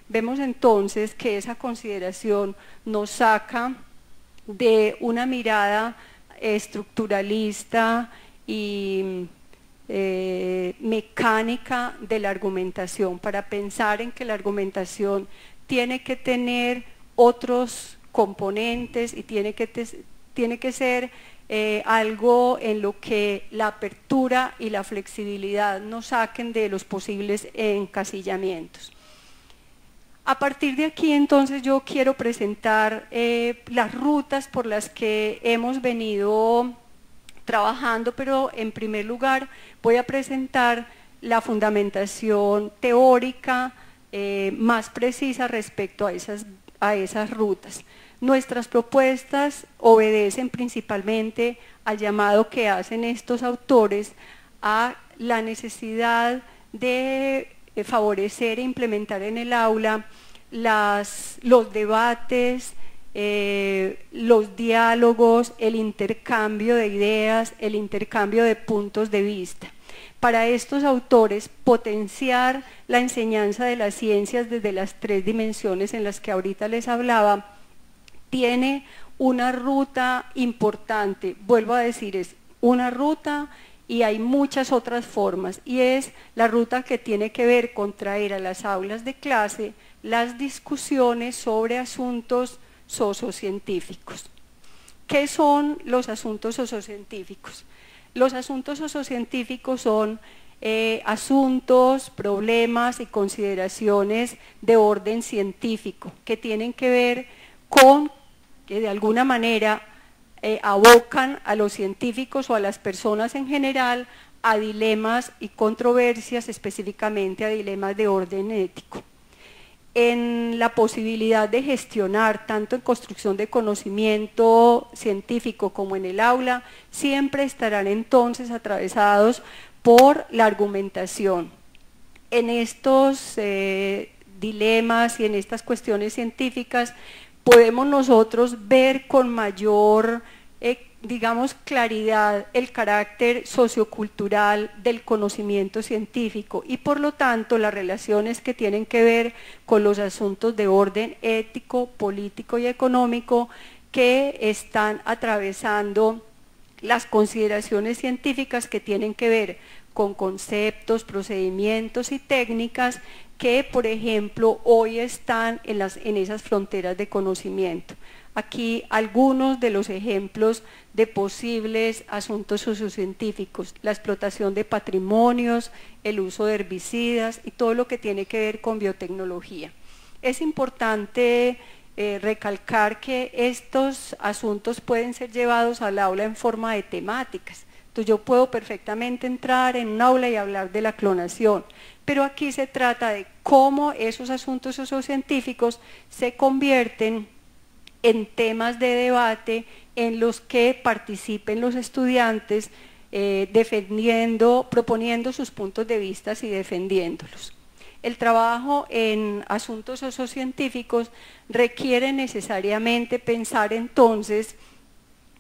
Vemos entonces que esa consideración nos saca de una mirada estructuralista y mecánica de la argumentación, para pensar en que la argumentación tiene que tener otros componentes y tiene que ser algo en lo que la apertura y la flexibilidad nos saquen de los posibles encasillamientos. A partir de aquí entonces yo quiero presentar las rutas por las que hemos venido trabajando, pero en primer lugar voy a presentar la fundamentación teórica más precisa respecto a esas rutas. Nuestras propuestas obedecen principalmente al llamado que hacen estos autores a la necesidad de favorecer e implementar en el aula los debates, los diálogos, el intercambio de ideas, el intercambio de puntos de vista. Para estos autores, potenciar la enseñanza de las ciencias desde las tres dimensiones en las que ahorita les hablaba, tiene una ruta importante. Vuelvo a decir, es una ruta y hay muchas otras formas, y es la ruta que tiene que ver con traer a las aulas de clase las discusiones sobre asuntos sociocientíficos. ¿Qué son los asuntos sociocientíficos? Los asuntos sociocientíficos son asuntos, problemas y consideraciones de orden científico que tienen que ver con que de alguna manera abocan a los científicos o a las personas en general a dilemas y controversias, específicamente a dilemas de orden ético. En la posibilidad de gestionar, tanto en construcción de conocimiento científico como en el aula, siempre estarán entonces atravesados por la argumentación. En estos dilemas y en estas cuestiones científicas podemos nosotros ver con mayor, digamos, claridad el carácter sociocultural del conocimiento científico y por lo tanto las relaciones que tienen que ver con los asuntos de orden ético, político y económico que están atravesando las consideraciones científicas que tienen que ver con conceptos, procedimientos y técnicas que, por ejemplo, hoy están en esas fronteras de conocimiento. Aquí algunos de los ejemplos de posibles asuntos sociocientíficos: la explotación de patrimonios, el uso de herbicidas y todo lo que tiene que ver con biotecnología. Es importante recalcar que estos asuntos pueden ser llevados al aula en forma de temáticas. Entonces yo puedo perfectamente entrar en un aula y hablar de la clonación, pero aquí se trata de cómo esos asuntos sociocientíficos se convierten en temas de debate en los que participen los estudiantes proponiendo sus puntos de vista y defendiéndolos. El trabajo en asuntos sociocientíficos requiere necesariamente pensar entonces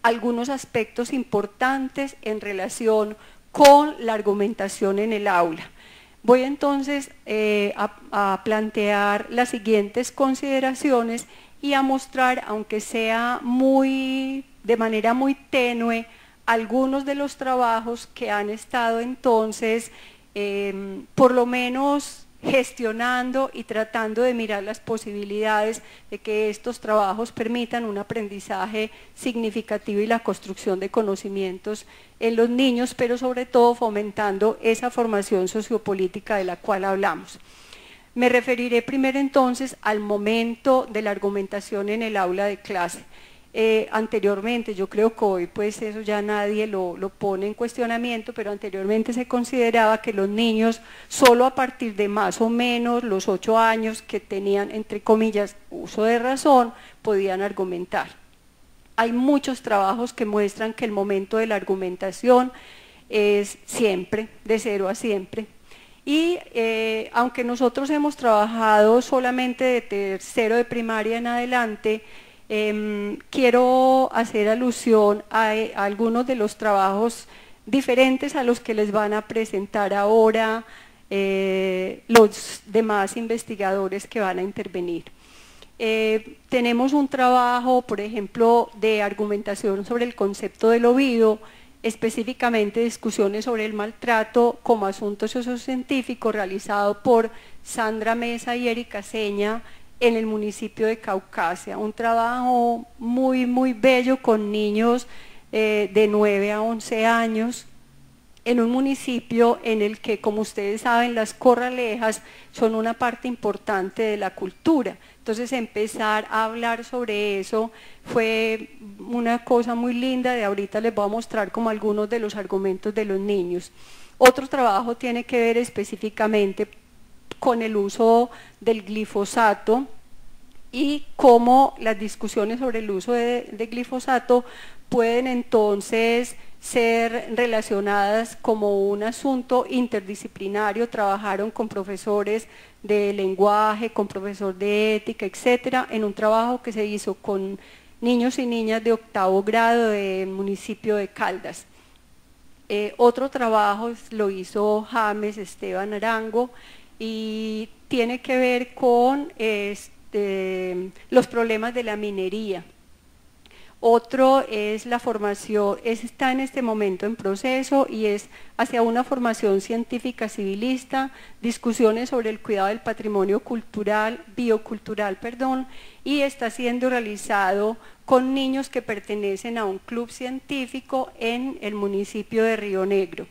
algunos aspectos importantes en relación con la argumentación en el aula. Voy entonces a plantear las siguientes consideraciones y a mostrar, aunque sea de manera muy tenue, algunos de los trabajos que han estado entonces por lo menos gestionando y tratando de mirar las posibilidades de que estos trabajos permitan un aprendizaje significativo y la construcción de conocimientos en los niños, pero sobre todo fomentando esa formación sociopolítica de la cual hablamos. Me referiré primero entonces al momento de la argumentación en el aula de clase. anteriormente, yo creo que hoy pues eso ya nadie lo pone en cuestionamiento, pero anteriormente se consideraba que los niños solo a partir de más o menos los 8 años que tenían, entre comillas, uso de razón, podían argumentar. Hay muchos trabajos que muestran que el momento de la argumentación es siempre, de 0 a siempre. Y aunque nosotros hemos trabajado solamente de tercero de primaria en adelante, quiero hacer alusión a algunos de los trabajos diferentes a los que les van a presentar ahora los demás investigadores que van a intervenir. Tenemos un trabajo, por ejemplo, de argumentación sobre el concepto del oído, específicamente discusiones sobre el maltrato como asunto sociocientífico realizado por Sandra Mesa y Erika Seña en el municipio de Caucasia, un trabajo muy bello con niños de 9 a 11 años, en un municipio en el que, como ustedes saben, las corralejas son una parte importante de la cultura. Entonces empezar a hablar sobre eso fue una cosa muy linda, de ahorita les voy a mostrar como algunos de los argumentos de los niños. Otro trabajo tiene que ver específicamente con el uso del glifosato y cómo las discusiones sobre el uso de glifosato pueden entonces ser relacionadas como un asunto interdisciplinario. Trabajaron con profesores de lenguaje, con profesor de ética, etcétera, en un trabajo que se hizo con niños y niñas de 8º grado del municipio de Caldas. Otro trabajo lo hizo James Esteban Arango y tiene que ver con los problemas de la minería. Otro es la formación, está en este momento en proceso y es hacia una formación científica civilista, discusiones sobre el cuidado del patrimonio cultural, biocultural, y está siendo realizado con niños que pertenecen a un club científico en el municipio de Río Negro.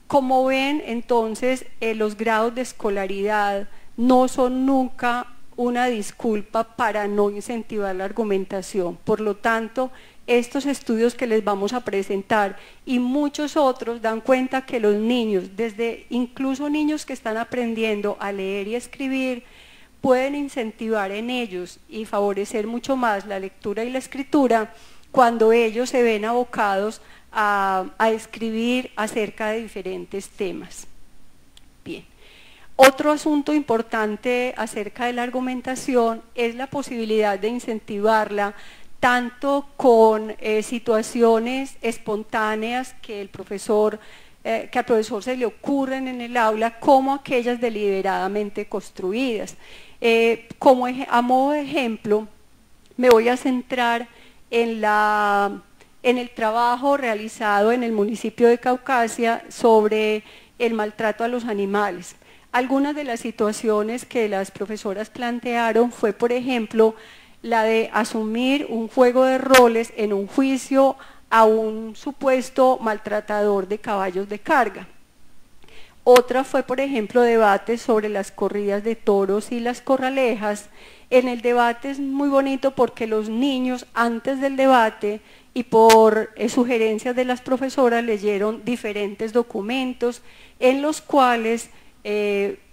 Como ven, entonces, los grados de escolaridad no son nunca una disculpa para no incentivar la argumentación. Por lo tanto, estos estudios que les vamos a presentar y muchos otros dan cuenta que los niños, desde incluso niños que están aprendiendo a leer y escribir, pueden incentivar en ellos y favorecer mucho más la lectura y la escritura cuando ellos se ven abocados a escribir acerca de diferentes temas. Bien. Otro asunto importante acerca de la argumentación es la posibilidad de incentivarla tanto con situaciones espontáneas que al profesor se le ocurren en el aula, como aquellas deliberadamente construidas. A modo de ejemplo, me voy a centrar en el trabajo realizado en el municipio de Caucasia sobre el maltrato a los animales. Algunas de las situaciones que las profesoras plantearon fue, por ejemplo, la de asumir un juego de roles en un juicio a un supuesto maltratador de caballos de carga. Otra fue, por ejemplo, debates sobre las corridas de toros y las corralejas. En el debate es muy bonito porque los niños, antes del debate y por sugerencias de las profesoras, leyeron diferentes documentos en los cuales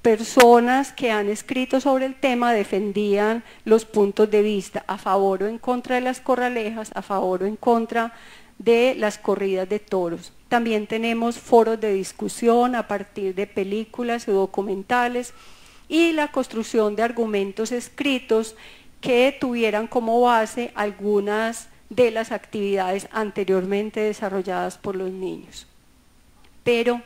personas que han escrito sobre el tema defendían los puntos de vista a favor o en contra de las corralejas, a favor o en contra de las corridas de toros. También tenemos foros de discusión a partir de películas o documentales y la construcción de argumentos escritos que tuvieran como base algunas de las actividades anteriormente desarrolladas por los niños. Pero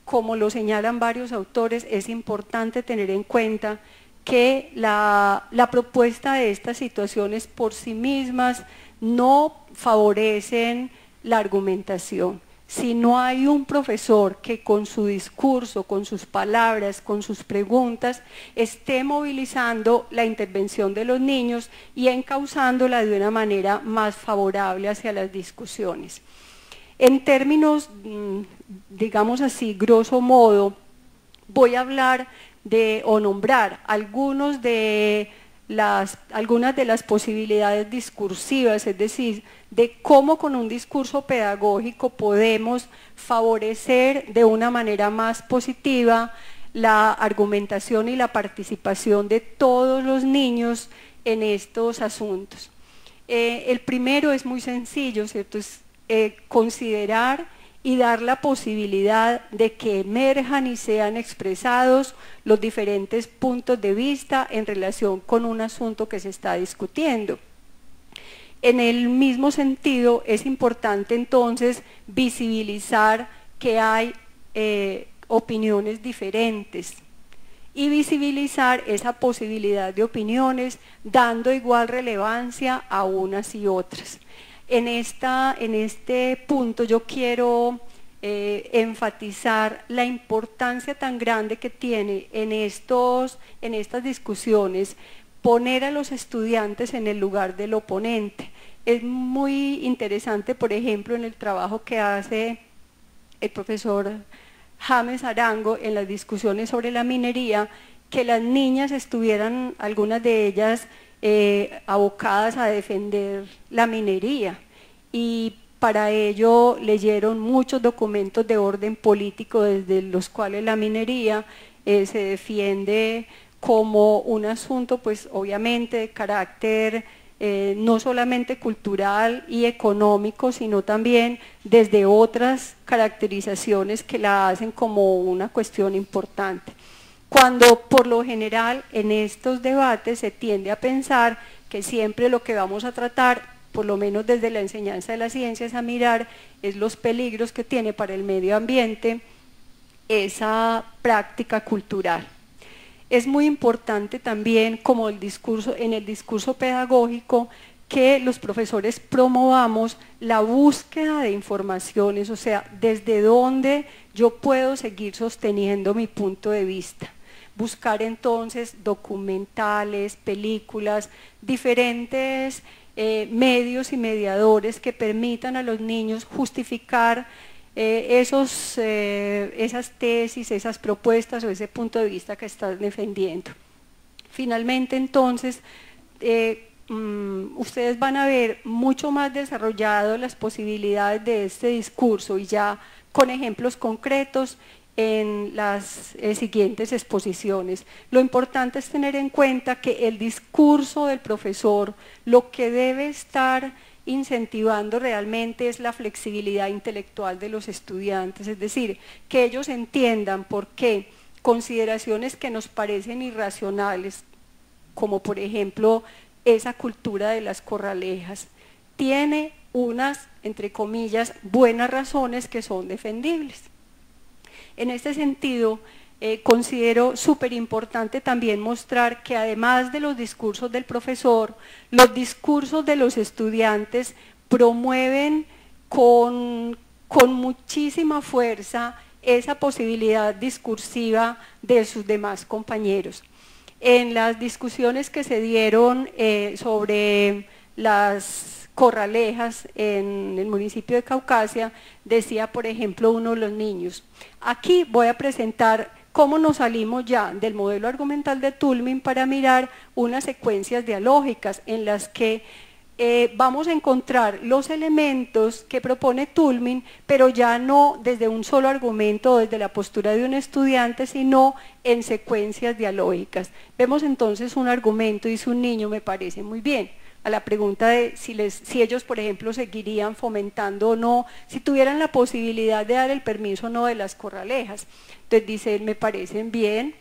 como lo señalan varios autores, es importante tener en cuenta que la propuesta de estas situaciones por sí mismas no favorecen la argumentación. Si no hay un profesor que con su discurso, con sus palabras, con sus preguntas, esté movilizando la intervención de los niños y encauzándola de una manera más favorable hacia las discusiones. En términos, digamos así, grosso modo, voy a hablar o nombrar algunos de algunas de las posibilidades discursivas, es decir, de cómo con un discurso pedagógico podemos favorecer de una manera más positiva la argumentación y la participación de todos los niños en estos asuntos. El primero es muy sencillo, ¿cierto? Es considerar y dar la posibilidad de que emerjan y sean expresados los diferentes puntos de vista en relación con un asunto que se está discutiendo. En el mismo sentido, es importante entonces visibilizar que hay opiniones diferentes y visibilizar esa posibilidad de opiniones dando igual relevancia a unas y otras. En este punto yo quiero enfatizar la importancia tan grande que tiene en estas discusiones poner a los estudiantes en el lugar del oponente. Es muy interesante, por ejemplo, en el trabajo que hace el profesor James Arango en las discusiones sobre la minería, que las niñas estuvieran, algunas de ellas, abocadas a defender la minería, y para ello leyeron muchos documentos de orden político desde los cuales la minería se defiende como un asunto, pues obviamente de carácter no solamente cultural y económico, sino también desde otras caracterizaciones que la hacen como una cuestión importante. Cuando por lo general en estos debates se tiende a pensar que siempre lo que vamos a tratar, por lo menos desde la enseñanza de las ciencias, a mirar es los peligros que tiene para el medio ambiente esa práctica cultural. Es muy importante también, como en el discurso pedagógico, que los profesores promovamos la búsqueda de informaciones, o sea, desde dónde yo puedo seguir sosteniendo mi punto de vista. Buscar entonces documentales, películas, diferentes medios y mediadores que permitan a los niños justificar esas tesis, esas propuestas o ese punto de vista que están defendiendo. Finalmente, entonces, ustedes van a ver mucho más desarrollado las posibilidades de este discurso y ya con ejemplos concretos en las siguientes exposiciones. Lo importante es tener en cuenta que el discurso del profesor lo que debe estar incentivando realmente es la flexibilidad intelectual de los estudiantes, es decir, que ellos entiendan por qué consideraciones que nos parecen irracionales, como por ejemplo esa cultura de las corralejas, tiene unas, entre comillas, buenas razones que son defendibles. En este sentido, considero súper importante también mostrar que además de los discursos del profesor, los discursos de los estudiantes promueven con muchísima fuerza esa posibilidad discursiva de sus demás compañeros. En las discusiones que se dieron sobre las corralejas en el municipio de Caucasia, decía por ejemplo uno de los niños: aquí voy a presentar cómo nos salimos ya del modelo argumental de Toulmin para mirar unas secuencias dialógicas en las que vamos a encontrar los elementos que propone Toulmin, pero ya no desde un solo argumento o desde la postura de un estudiante, sino en secuencias dialógicas. Vemos entonces un argumento, dice un niño, me parece muy bien, a la pregunta de si ellos, por ejemplo, seguirían fomentando o no, si tuvieran la posibilidad de dar el permiso o no de las corralejas. Entonces dice, me parecen bien,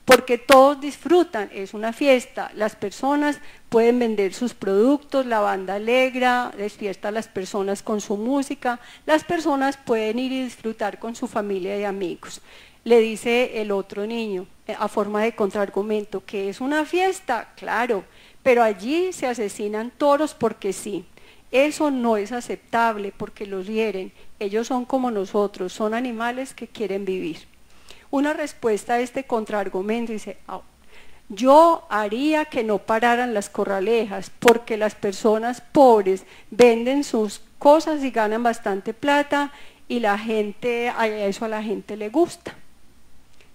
porque todos disfrutan, es una fiesta, las personas pueden vender sus productos, la banda alegra, despierta a las personas con su música, las personas pueden ir y disfrutar con su familia y amigos. Le dice el otro niño, a forma de contraargumento, que es una fiesta, claro, pero allí se asesinan toros porque sí. Eso no es aceptable porque los hieren, ellos son como nosotros, son animales que quieren vivir. Una respuesta a este contraargumento dice, yo haría que no pararan las corralejas porque las personas pobres venden sus cosas y ganan bastante plata y a eso a la gente le gusta.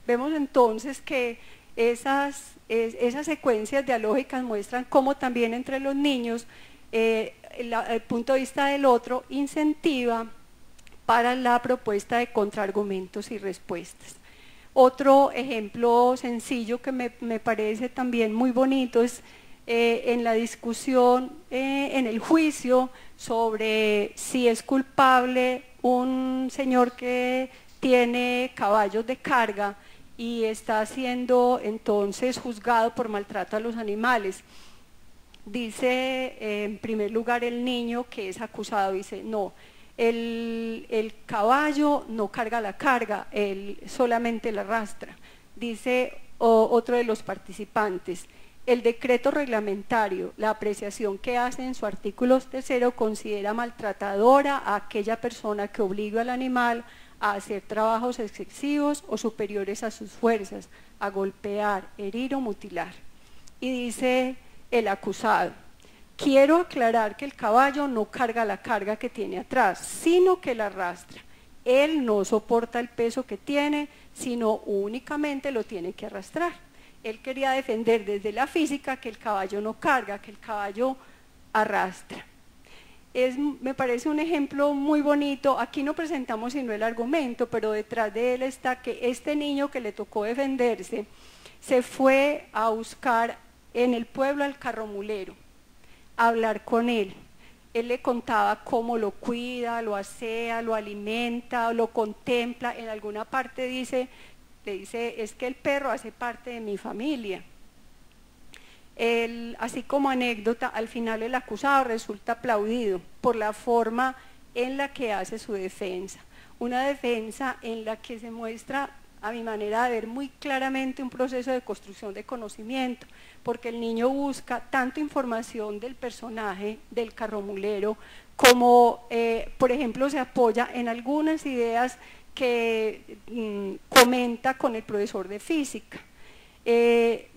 Vemos entonces que esas secuencias dialógicas muestran cómo también entre los niños el punto de vista del otro incentiva para la propuesta de contraargumentos y respuestas. Otro ejemplo sencillo que me parece también muy bonito es en la discusión en el juicio sobre si es culpable un señor que tiene caballos de carga y está siendo entonces juzgado por maltrato a los animales. Dice en primer lugar el niño que es acusado, dice no, el caballo no carga la carga, él solamente la arrastra. Dice otro de los participantes, el decreto reglamentario, la apreciación que hace en su artículo 3 considera maltratadora a aquella persona que obliga al animal a hacer trabajos excesivos o superiores a sus fuerzas, a golpear, herir o mutilar. Y dice el acusado, quiero aclarar que el caballo no carga la carga que tiene atrás, sino que la arrastra. Él no soporta el peso que tiene, sino únicamente lo tiene que arrastrar. Él quería defender desde la física que el caballo no carga, que el caballo arrastra. Me parece un ejemplo muy bonito. Aquí no presentamos sino el argumento, pero detrás de él está que este niño que le tocó defenderse se fue a buscar en el pueblo al carromulero, a hablar con él. Él le contaba cómo lo cuida, lo asea, lo alimenta, lo contempla. En alguna parte le dice, es que el perro hace parte de mi familia. Así como anécdota, al final el acusado resulta aplaudido por la forma en la que hace su defensa. Una defensa en la que se muestra, a mi manera de ver, muy claramente un proceso de construcción de conocimiento, porque el niño busca tanto información del personaje, del carromulero, como, por ejemplo, se apoya en algunas ideas que comenta con el profesor de física. El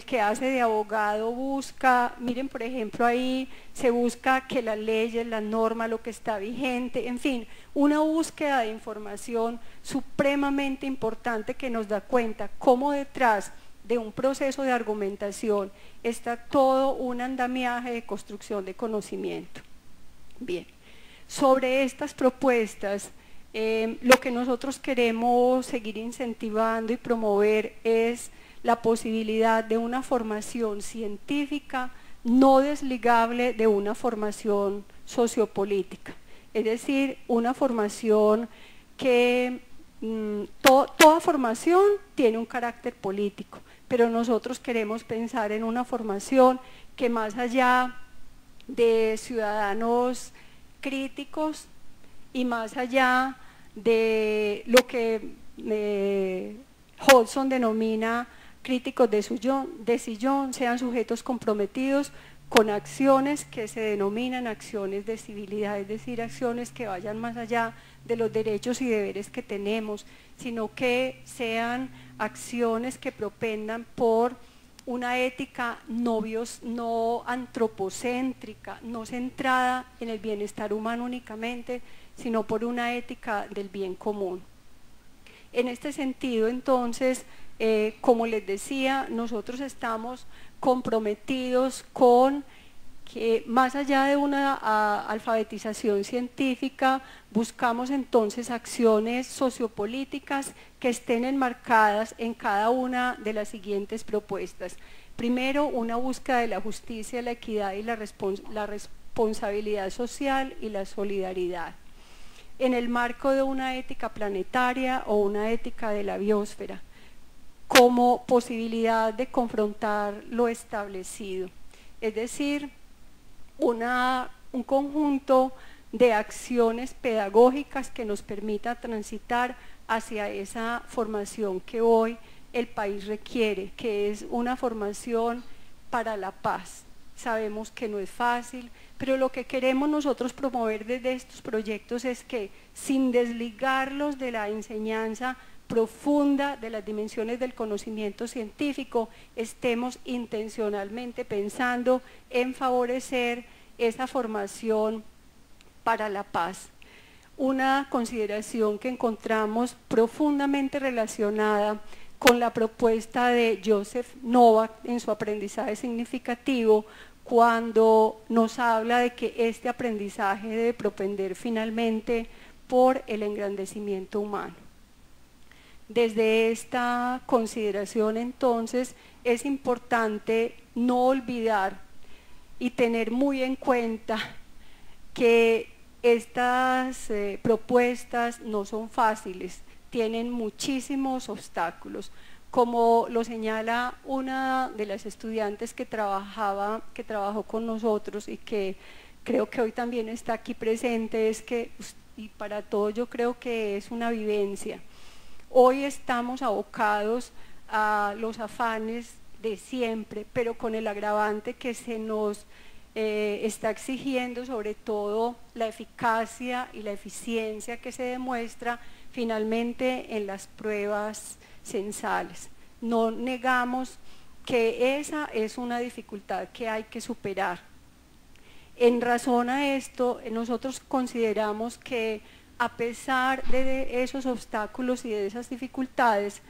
que hace de abogado busca, miren por ejemplo ahí se busca que las leyes, las normas, lo que está vigente, en fin, una búsqueda de información supremamente importante que nos da cuenta cómo detrás de un proceso de argumentación está todo un andamiaje de construcción de conocimiento. Bien, sobre estas propuestas, lo que nosotros queremos seguir incentivando y promover es la posibilidad de una formación científica no desligable de una formación sociopolítica, es decir, una formación que toda formación tiene un carácter político, pero nosotros queremos pensar en una formación que más allá de ciudadanos críticos y más allá de lo que Hodgson denomina críticos de sillón, sean sujetos comprometidos con acciones que se denominan acciones de civilidad, es decir, acciones que vayan más allá de los derechos y deberes que tenemos, sino que sean acciones que propendan por una ética no antropocéntrica, no centrada en el bienestar humano únicamente, sino por una ética del bien común. En este sentido, entonces, como les decía, nosotros estamos comprometidos con que más allá de una alfabetización científica, buscamos entonces acciones sociopolíticas que estén enmarcadas en cada una de las siguientes propuestas. Primero, una búsqueda de la justicia, la equidad y la responsabilidad social y la solidaridad, en el marco de una ética planetaria o una ética de la biosfera, como posibilidad de confrontar lo establecido, es decir, un conjunto de acciones pedagógicas que nos permita transitar hacia esa formación que hoy el país requiere, que es una formación para la paz. Sabemos que no es fácil, pero lo que queremos nosotros promover desde estos proyectos es que, sin desligarlos de la enseñanza profunda de las dimensiones del conocimiento científico, estemos intencionalmente pensando en favorecer esa formación para la paz. Una consideración que encontramos profundamente relacionada con la propuesta de Joseph Novak en su aprendizaje significativo, cuando nos habla de que este aprendizaje debe propender finalmente por el engrandecimiento humano. Desde esta consideración, entonces, es importante no olvidar y tener muy en cuenta que estas propuestas no son fáciles, tienen muchísimos obstáculos. Como lo señala una de las estudiantes que trabajó con nosotros y que creo que hoy también está aquí presente, es que, y para todos yo creo que es una vivencia, hoy estamos abocados a los afanes de siempre, pero con el agravante que se nos está exigiendo, sobre todo la eficacia y la eficiencia que se demuestra finalmente en las pruebas censales. No negamos que esa es una dificultad que hay que superar. En razón a esto, nosotros consideramos que a pesar de esos obstáculos y de esas dificultades,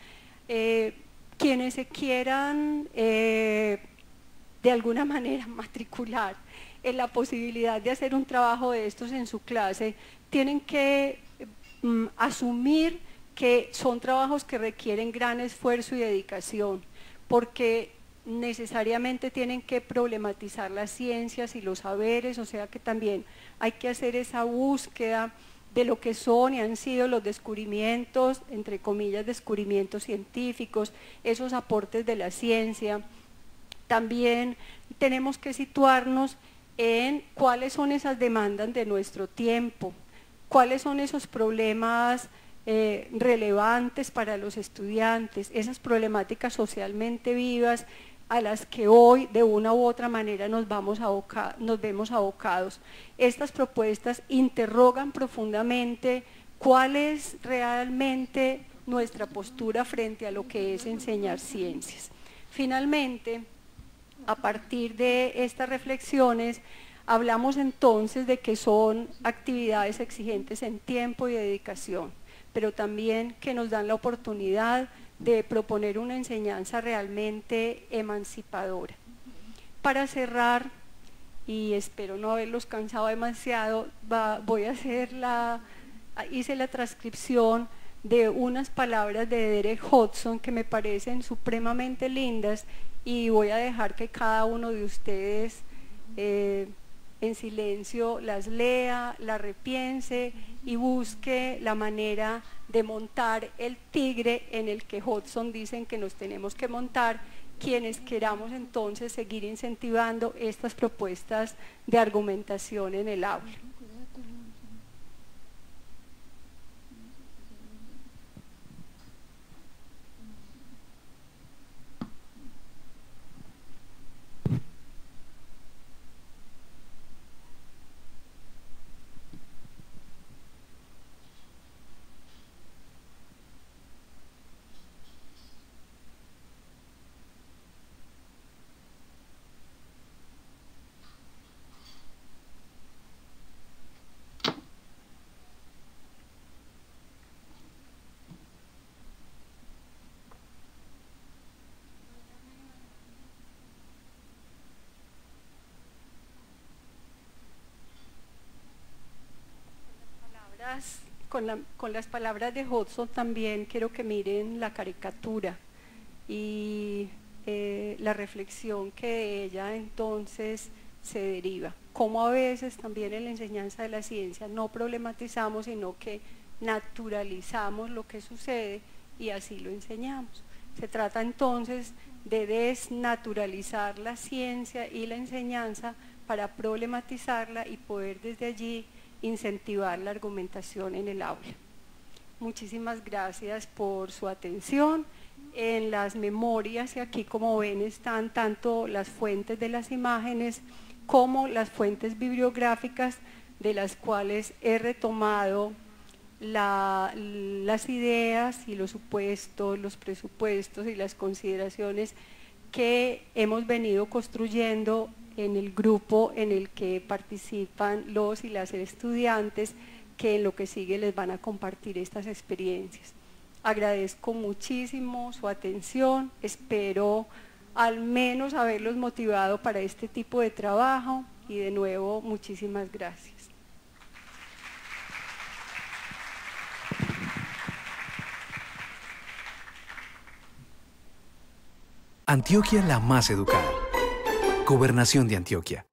quienes se quieran de alguna manera matricular en la posibilidad de hacer un trabajo de estos en su clase, tienen que asumir que son trabajos que requieren gran esfuerzo y dedicación, porque necesariamente tienen que problematizar las ciencias y los saberes, o sea que también hay que hacer esa búsqueda de lo que son y han sido los descubrimientos, entre comillas, descubrimientos científicos, esos aportes de la ciencia. También tenemos que situarnos en cuáles son esas demandas de nuestro tiempo, cuáles son esos problemas relevantes para los estudiantes, esas problemáticas socialmente vivas a las que hoy de una u otra manera nos vemos abocados. Estas propuestas interrogan profundamente cuál es realmente nuestra postura frente a lo que es enseñar ciencias. Finalmente, a partir de estas reflexiones, hablamos entonces de que son actividades exigentes en tiempo y dedicación, pero también que nos dan la oportunidad de proponer una enseñanza realmente emancipadora. Para cerrar, y espero no haberlos cansado demasiado, hice la transcripción de unas palabras de Derek Hodgson que me parecen supremamente lindas y voy a dejar que cada uno de ustedes en silencio las lea, las repiense y busque la manera de montar el tigre en el que Hodgson dicen que nos tenemos que montar, quienes queramos entonces seguir incentivando estas propuestas de argumentación en el aula. Con las palabras de Hodgson también quiero que miren la caricatura y la reflexión que de ella entonces se deriva. Cómo a veces también en la enseñanza de la ciencia no problematizamos, sino que naturalizamos lo que sucede y así lo enseñamos. Se trata entonces de desnaturalizar la ciencia y la enseñanza para problematizarla y poder desde allí incentivar la argumentación en el aula. Muchísimas gracias por su atención. En las memorias, y aquí como ven están tanto las fuentes de las imágenes como las fuentes bibliográficas de las cuales he retomado las ideas y los supuestos, los presupuestos y las consideraciones que hemos venido construyendo en el grupo en el que participan los y las estudiantes que en lo que sigue les van a compartir estas experiencias. Agradezco muchísimo su atención, espero al menos haberlos motivado para este tipo de trabajo y de nuevo muchísimas gracias. Antioquia la más educada. Gobernación de Antioquia.